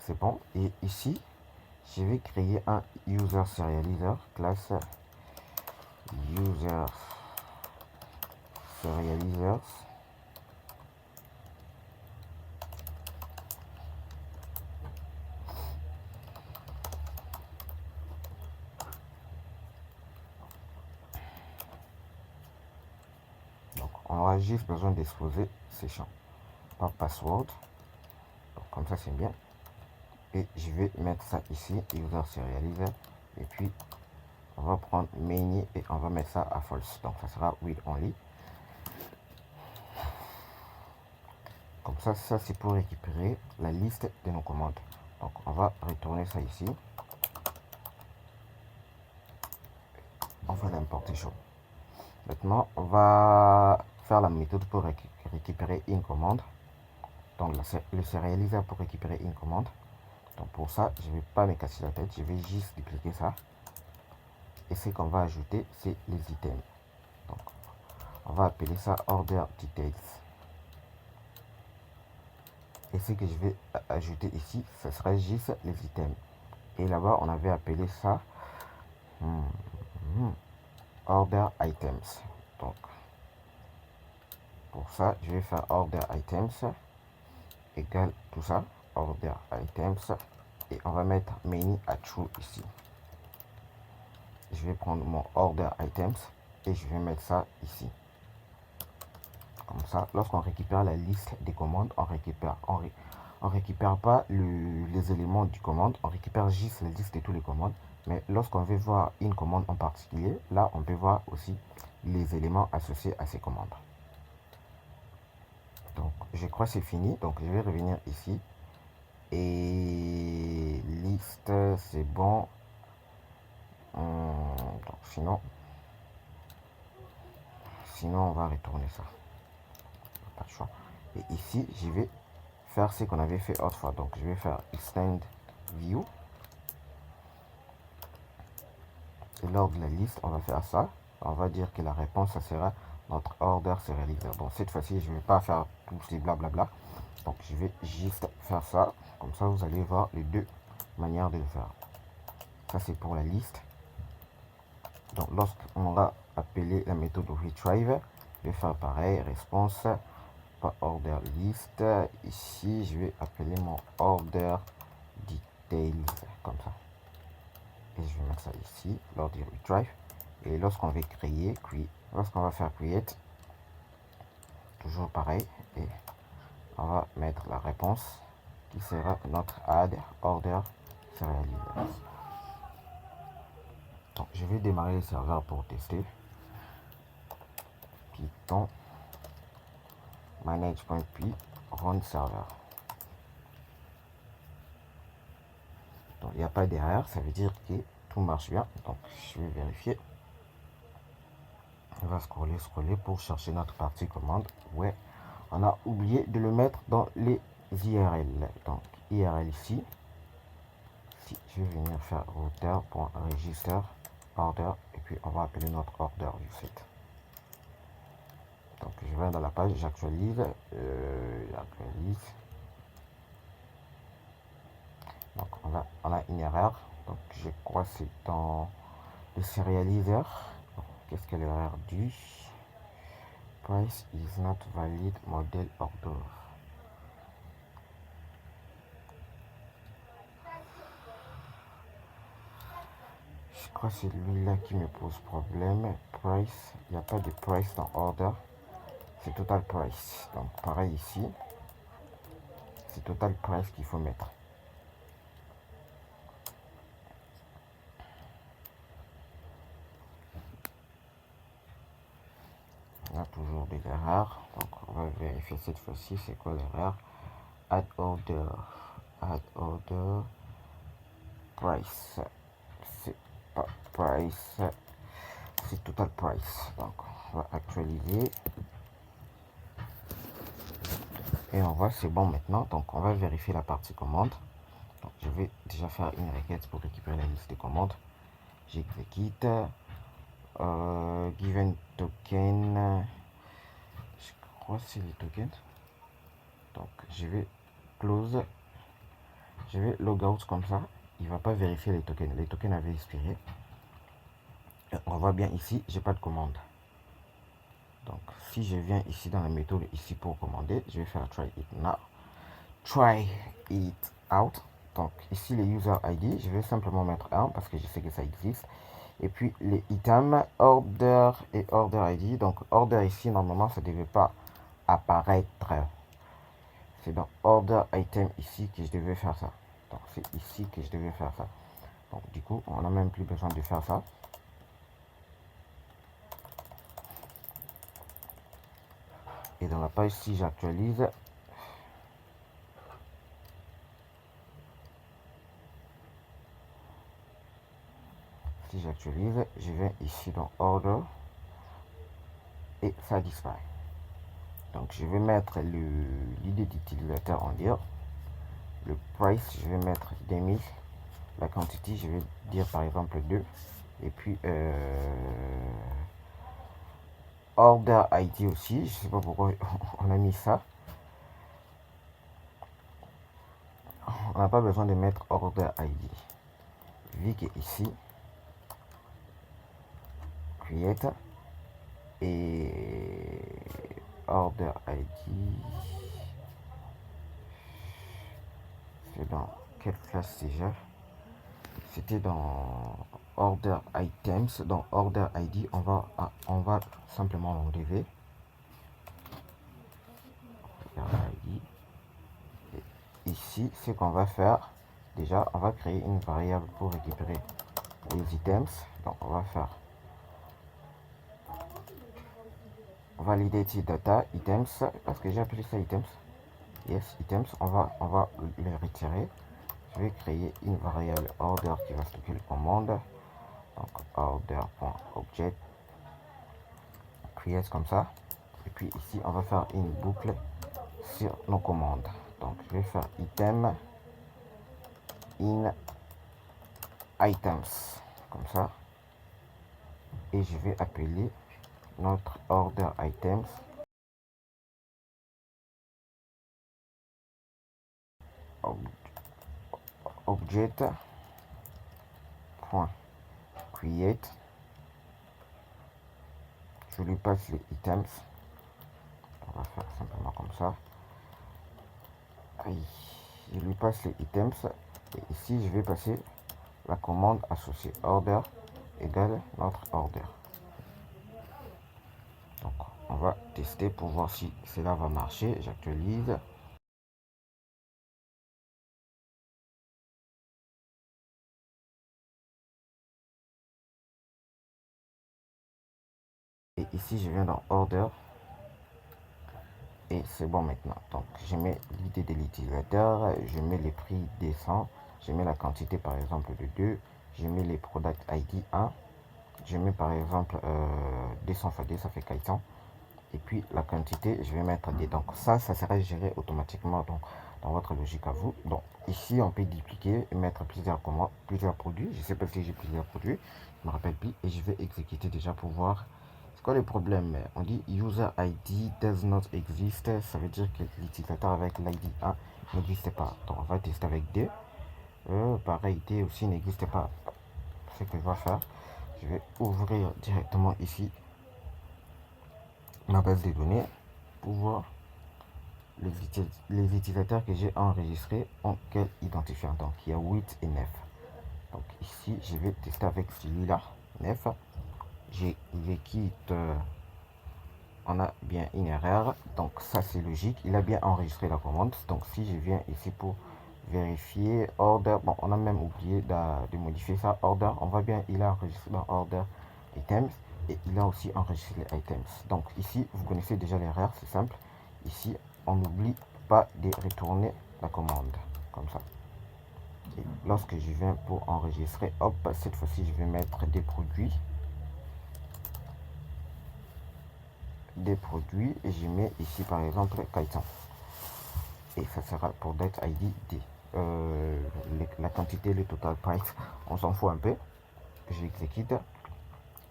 C'est bon. Et ici, je vais créer un user serializer classe user serializers. Donc, on aura juste besoin d'exposer ces champs par password. Donc, comme ça, c'est bien. Et je vais mettre ça ici, user serializer. Et puis, on va prendre main et on va mettre ça à false. Donc, ça sera read only. Comme ça c'est pour récupérer la liste de nos commandes. Donc, on va retourner ça ici. On va l'importer chaud. Maintenant, on va faire la méthode pour récupérer une commande. Donc, le serializer pour récupérer une commande. Donc pour ça, je ne vais pas me casser la tête, je vais juste dupliquer ça. Et ce qu'on va ajouter, c'est les items. Donc on va appeler ça order details. Et ce que je vais ajouter ici, ce sera juste les items. Et là-bas, on avait appelé ça order items. Donc pour ça, je vais faire order items égale tout ça, order items, et on va mettre many à true ici. Je vais prendre mon order items et je vais mettre ça ici. Comme ça, lorsqu'on récupère la liste des commandes, on récupère pas les éléments du commande, on récupère juste la liste de tous les commandes. Mais lorsqu'on veut voir une commande en particulier, là, on peut voir aussi les éléments associés à ces commandes. Donc, je crois que c'est fini. Donc, je vais revenir ici. Et liste, c'est bon. Donc, sinon, on va retourner ça. Pas de choix. Et ici, je vais faire ce qu'on avait fait autrefois. Donc, je vais faire extend view. Et lors de la liste, on va faire ça. On va dire que la réponse, ça sera notre order serializer. Bon, cette fois-ci, je ne vais pas faire tous ces blablabla. Donc, je vais juste faire ça. Comme ça, vous allez voir les deux manières de le faire. Ça, c'est pour la liste. Donc, lorsqu'on aura appelé la méthode retrieve, je vais faire pareil, response, pas order list. Ici, je vais appeler mon order details, comme ça. Et je vais mettre ça ici, lors du retrieve. Et lorsqu'on va créer, lorsqu'on va faire create, toujours pareil, et on va mettre la réponse qui sera notre add order serializer. Donc, je vais démarrer le serveur pour tester. Python manage.py run server. Donc, il n'y a pas d'erreur, ça veut dire que tout marche bien. Donc, je vais vérifier. On va scroller pour chercher notre partie commande. Ouais, on a oublié de le mettre dans les IRL. Donc, IRL ici. Je vais venir faire router.register order et puis on va appeler notre order du site. Donc, je vais dans la page, j'actualise. Donc, on a une erreur. Donc, je crois que c'est dans le serializer. Qu'est-ce que l'erreur dit? Price is not valid model order. Je crois que c'est lui-là qui me pose problème. Price, il n'y a pas de price dans order. C'est total price. Donc, pareil ici. C'est total price qu'il faut mettre. On a toujours des erreurs. Donc, on va vérifier cette fois-ci. C'est quoi l'erreur? Add order. Add order. Price. C'est pas price. C'est total price. Donc, on va actualiser. Et on voit c'est bon maintenant. Donc, on va vérifier la partie commande. Donc, je vais déjà faire une requête pour récupérer la liste des commandes. J'exécute. Given token. Je crois que c'est les tokens. Donc, je vais close. Je vais logout comme ça. Il ne va pas vérifier les tokens. Les tokens avaient expiré. Et on voit bien ici, j'ai pas de commande. Donc, si je viens ici dans la méthode ici pour commander, je vais faire try it now. Try it out. Donc, ici, les user ID, je vais simplement mettre 1 parce que je sais que ça existe. Et puis, les items, order et order ID. Donc, order ici, normalement, ça ne devait pas apparaître. C'est dans order item ici que je devais faire ça. Donc, c'est ici que je devais faire ça. Donc, du coup, on n'a même plus besoin de faire ça. Et dans la page, si j'actualise, je vais ici dans order et ça disparaît. Donc, je vais mettre l'idée d'utilisateur en dire. Le price, je vais mettre 2000. La quantité, je vais dire par exemple 2. Et puis order ID aussi, je sais pas pourquoi on a mis ça. On n'a pas besoin de mettre order ID. Vu que ici, create et order ID, c'est dans quelle classe déjà? C'était dans order items. Dans order ID, on va simplement l'enlever. Ici, ce qu'on va faire, déjà, on va créer une variable pour récupérer les items. Donc, on va faire validated data items, parce que j'ai appelé ça items. Yes, items, on va les retirer. Je vais créer une variable order qui va stocker les commandes. Donc, order.object create comme ça. Et puis ici, on va faire une boucle sur nos commandes. Donc, je vais faire item in items comme ça. Et je vais appeler notre order items object point create. Je lui passe les items. On va faire simplement comme ça. Je lui passe les items. Et ici, je vais passer la commande associée order égale notre order. Donc, on va tester pour voir si cela va marcher. J'actualise. Et ici, je viens dans order. Et c'est bon maintenant. Donc, je mets l'idée de l'utilisateur. Je mets les prix des 100. Je mets la quantité par exemple de 2. Je mets les product ID 1. Je mets par exemple 200 x 2, ça fait 400. Et puis la quantité, je vais mettre des. Donc ça sera géré automatiquement donc, dans votre logique à vous. Donc ici, on peut dupliquer et mettre plusieurs commandes, plusieurs produits. Je ne sais pas si j'ai plusieurs produits, je ne me rappelle plus. Et je vais exécuter déjà pour voir. C'est quoi le problème? On dit user ID does not exist. Ça veut dire que l'utilisateur avec l'ID 1 n'existe pas. Donc on va tester avec D. Pareil, D aussi n'existe pas. Ce que je vais faire, je vais ouvrir directement ici ma base de données pour voir les utilisateurs que j'ai enregistrés ont quel identifiant. Donc il y a 8 et 9. Donc ici je vais tester avec celui-là 9. Je quitte. On a bien une erreur, donc ça c'est logique, il a bien enregistré la commande. Donc si je viens ici pour vérifier order, bon on a même oublié de modifier ça, order, on voit bien il a enregistré dans order items et il a aussi enregistré les items. Donc ici vous connaissez déjà l'erreur, c'est simple. Ici on n'oublie pas de retourner la commande comme ça. Et lorsque je viens pour enregistrer, hop, cette fois-ci je vais mettre des produits et je mets ici par exemple 400 et ça sera pour date ID D. La quantité, le total price, on s'en fout un peu. J'exécute.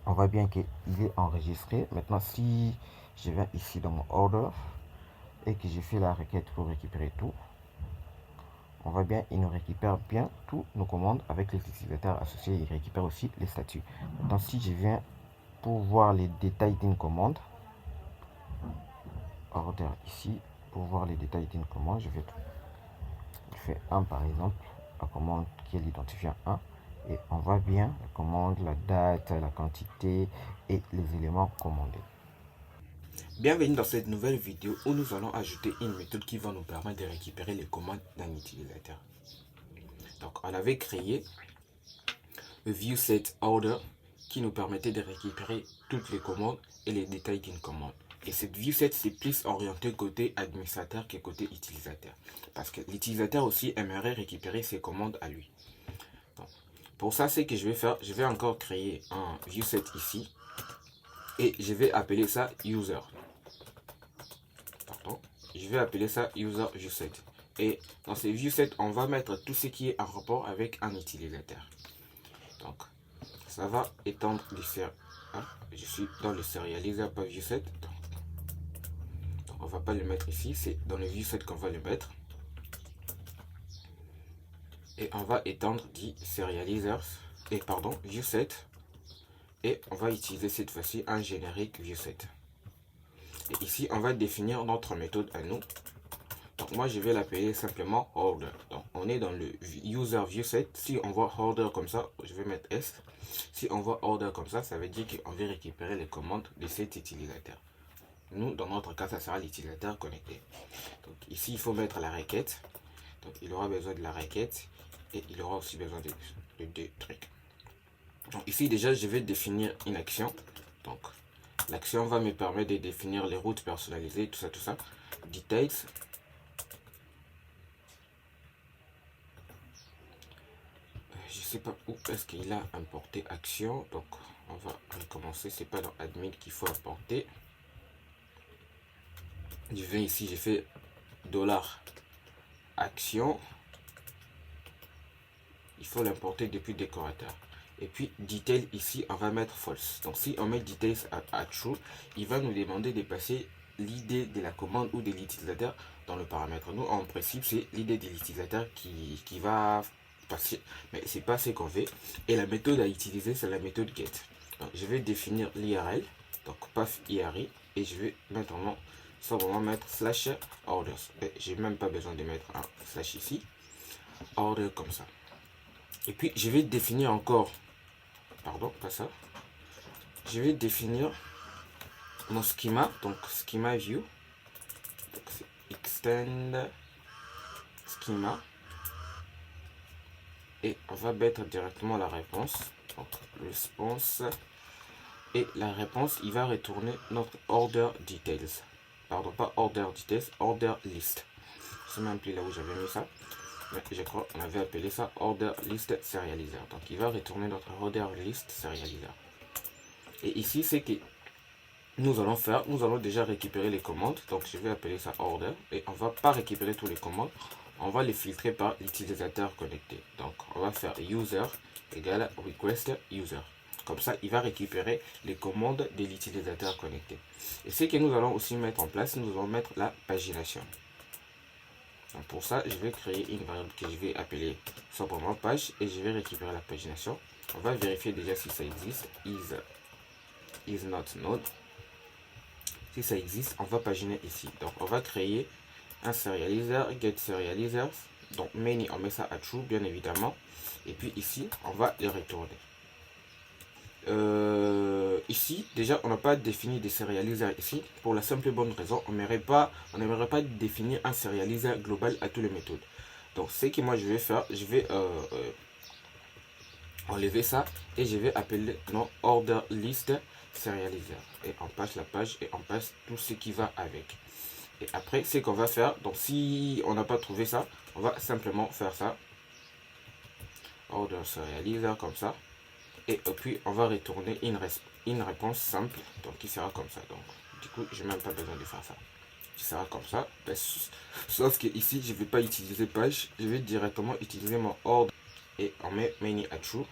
On voit bien qu'il est enregistré. Maintenant, si je viens ici dans mon order et que j'ai fait la requête pour récupérer tout, on voit bien il nous récupère bien tous nos commandes avec les utilisateurs associés. Il récupère aussi les statuts. Maintenant, si je viens pour voir les détails d'une commande, order ici, pour voir les détails d'une commande, je fais 1 par exemple, la commande qui est l'identifiant 1, et on voit bien la commande, la date, la quantité et les éléments commandés. Bienvenue dans cette nouvelle vidéo où nous allons ajouter une méthode qui va nous permettre de récupérer les commandes d'un utilisateur. Donc on avait créé le viewSetOrder qui nous permettait de récupérer toutes les commandes et les détails d'une commande. Et cette viewSet, c'est plus orienté côté administrateur que côté utilisateur. Parce que l'utilisateur aussi aimerait récupérer ses commandes à lui. Donc, pour ça, ce que je vais faire, je vais encore créer un viewSet ici. Et je vais appeler ça user. Pardon. Je vais appeler ça user viewSet. Et dans ces viewset, on va mettre tout ce qui est en rapport avec un utilisateur. Donc, ça va étendre les je suis dans le serializer, pas viewset. Donc, on va pas le mettre ici, c'est dans le viewset qu'on va le mettre. Et on va étendre dit serializers, et pardon, viewset. Et on va utiliser cette fois-ci un générique viewset. Et ici, on va définir notre méthode à nous. Donc moi, je vais l'appeler simplement order. Donc on est dans le user viewset. Si on voit order comme ça, je vais mettre S. Si on voit order comme ça, ça veut dire qu'on veut récupérer les commandes de cet utilisateur. Nous, dans notre cas, ça sera l'utilisateur connecté. Donc ici, il faut mettre la requête. Donc il aura besoin de la requête et il aura aussi besoin de deux trucs. Donc ici, déjà, je vais définir une action. Donc l'action va me permettre de définir les routes personnalisées, tout ça. Details. Je sais pas où est-ce qu'il a importé action. Donc on va recommencer. C'est pas dans admin qu'il faut importer. Je vais ici, j'ai fait $action. Il faut l'importer depuis décorateur. Et puis detail ici, on va mettre false. Donc si on met details à true, il va nous demander de passer l'idée de la commande ou de l'utilisateur dans le paramètre. Nous, en principe, c'est l'idée de l'utilisateur qui va passer. Mais c'est pas ce qu'on veut. Et la méthode à utiliser, c'est la méthode get. Donc je vais définir l'IRL. Donc path IRI. Et je vais maintenant simplement mettre slash orders. J'ai même pas besoin de mettre un slash ici. Order comme ça. Et puis je vais définir encore, pardon, pas ça. Je vais définir mon schema, donc schema view. Donc c'est extend schema. Et on va mettre directement la réponse. Donc response. Et la réponse, il va retourner notre order details. Pardon, pas order details, order list. Je sais même plus là où j'avais mis ça. Mais je crois qu'on avait appelé ça order list serializer. Donc il va retourner notre order list serializer. Et ici, c'est que nous allons faire, nous allons déjà récupérer les commandes. Donc je vais appeler ça order. Et on va pas récupérer tous les commandes. On va les filtrer par l'utilisateur connecté. Donc on va faire user égale request user. Comme ça, il va récupérer les commandes de l'utilisateur connecté. Et ce que nous allons aussi mettre en place, nous allons mettre la pagination. Donc pour ça, je vais créer une variable que je vais appeler simplement page et je vais récupérer la pagination. On va vérifier déjà si ça existe. Is not node. Si ça existe, on va paginer ici. Donc on va créer un serializer, get serializers. Donc many, on met ça à true, bien évidemment. Et puis ici, on va les retourner. Ici, déjà, on n'a pas défini des serializers ici. Pour la simple et bonne raison, on n'aimerait pas définir un serializer global à toutes les méthodes. Donc, ce que moi je vais faire, je vais enlever ça et je vais appeler non order list serializer. Et on passe la page et on passe tout ce qui va avec. Et après, ce qu'on va faire, donc si on n'a pas trouvé ça, on va simplement faire ça. Order serializer comme ça. Et puis on va retourner une réponse simple, donc qui sera comme ça. Donc du coup, j'ai même pas besoin de faire ça. Qui sera comme ça. Sauf que ici, je vais pas utiliser page, je vais directement utiliser mon order et on met many à true,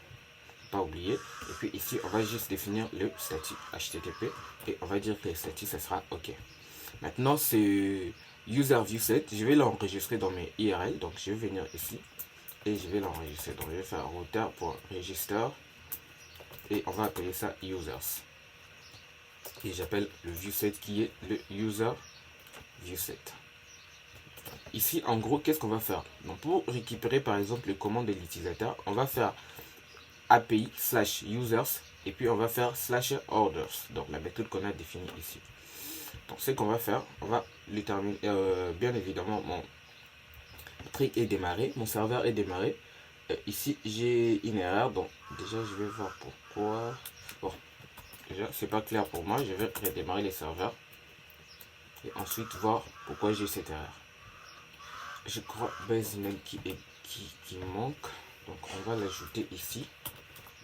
pas oublier. Et puis ici, on va juste définir le statut HTTP et on va dire que le statut ça sera OK. Maintenant, c'est user viewset. Je vais l'enregistrer dans mes IRL, donc je vais venir ici et je vais l'enregistrer. Donc je vais faire router.register. Et on va appeler ça users. Et j'appelle le viewset qui est le user viewset. Ici, en gros, qu'est-ce qu'on va faire? Donc, pour récupérer par exemple les commandes de l'utilisateur, on va faire API /users et puis on va faire /orders. Donc la méthode qu'on a définie ici. Donc ce qu'on va faire, on va les terminer. Bien évidemment, mon truc est démarré, mon serveur est démarré. Ici j'ai une erreur, donc déjà je vais voir pourquoi. Bon, déjà c'est pas clair pour moi, je vais redémarrer les serveurs et ensuite voir pourquoi j'ai cette erreur. Je crois base name qui manque, donc on va l'ajouter ici,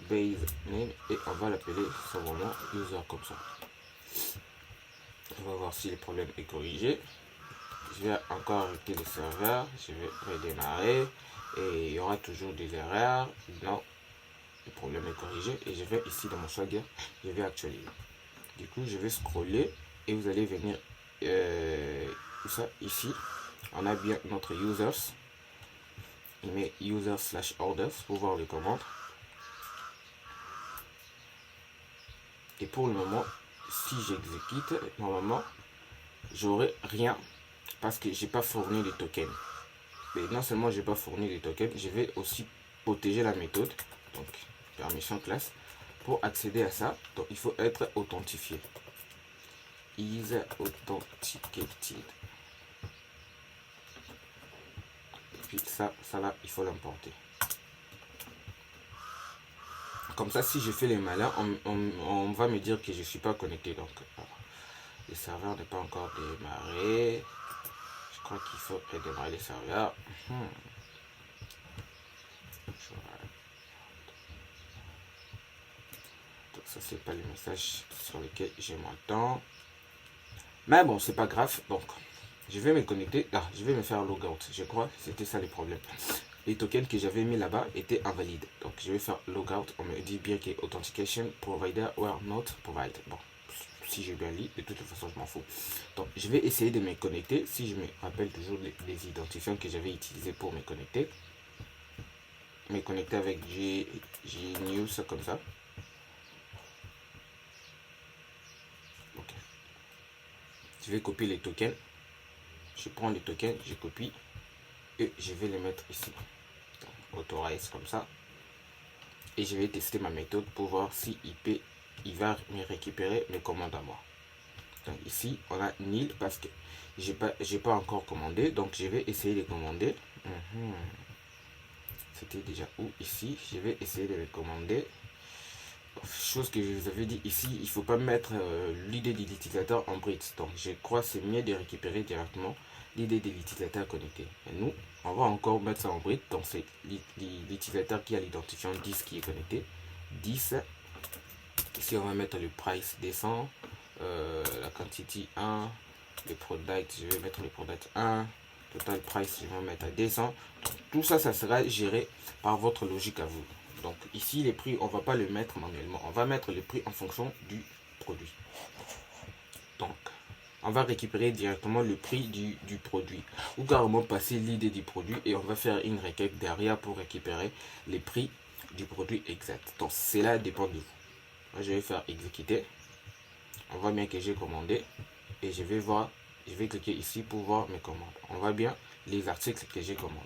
base name, et on va l'appeler simplement user comme ça. On va voir si le problème est corrigé. je vais encore arrêter le serveur, je vais redémarrer et il y aura toujours des erreurs. Non, le problème est corrigé et je vais ici dans mon Swagger, je vais actualiser. Du coup, je vais scroller et vous allez venir ça ici. On a bien notre users. Il met user/orders pour voir les commandes. Et pour le moment, si j'exécute, normalement, j'aurai rien parce que j'ai pas fourni les tokens. Mais non seulement j'ai pas fourni les tokens, je vais aussi protéger la méthode. Donc, permission classe. Pour accéder à ça, donc il faut être authentifié. Is authenticated. Et puis ça là, il faut l'importer. Comme ça, si je fais les malins, on va me dire que je suis pas connecté. Donc, le serveur n'est pas encore démarré. Je crois qu'il faut redémarrer les serveurs. Donc, ça, c'est pas le message sur lequel je m'attends. Mais bon, c'est pas grave. Donc, je vais me connecter. Je vais me faire logout. Je crois que c'était ça le problème. Les tokens que j'avais mis là-bas étaient invalides. Donc, je vais faire logout. On me dit bien que authentication provider were not provided. Bon, si j'ai bien lu, de toute façon, je m'en fous. Donc, je vais essayer de me connecter. Si je me rappelle toujours les identifiants que j'avais utilisés pour me connecter. Me connecter avec Gnews comme ça. Ok. Je vais copier les tokens. Je prends les tokens, je copie et je vais les mettre ici. Authorize comme ça. Et je vais tester ma méthode pour voir si il va me récupérer mes commandes à moi. Donc ici, on a nil parce que j'ai pas encore commandé. Donc je vais essayer de commander. C'était déjà où ici? Je vais essayer de les commander. Chose que je vous avais dit ici, il ne faut pas mettre l'idée de l'utilisateur en bridge. Donc je crois que c'est mieux de récupérer directement l'idée de l'utilisateur connecté. Et nous, on va encore mettre ça en bridge. Donc c'est l'utilisateur qui a l'identifiant 10 qui est connecté. 10. Ici on va mettre le price descend. La quantité 1. Le product, je vais mettre le product 1. Total price, je vais mettre à 200. Tout ça, ça sera géré par votre logique à vous. Donc ici, les prix, on ne va pas le mettre manuellement. On va mettre le prix en fonction du produit. Donc, on va récupérer directement le prix du produit. Ou carrément passer l'idée du produit et on va faire une requête derrière pour récupérer les prix du produit exact. Donc, cela dépend de vous. Moi, je vais faire exécuter. On voit bien que j'ai commandé. Et je vais cliquer ici pour voir mes commandes. On voit bien les articles que j'ai commandés.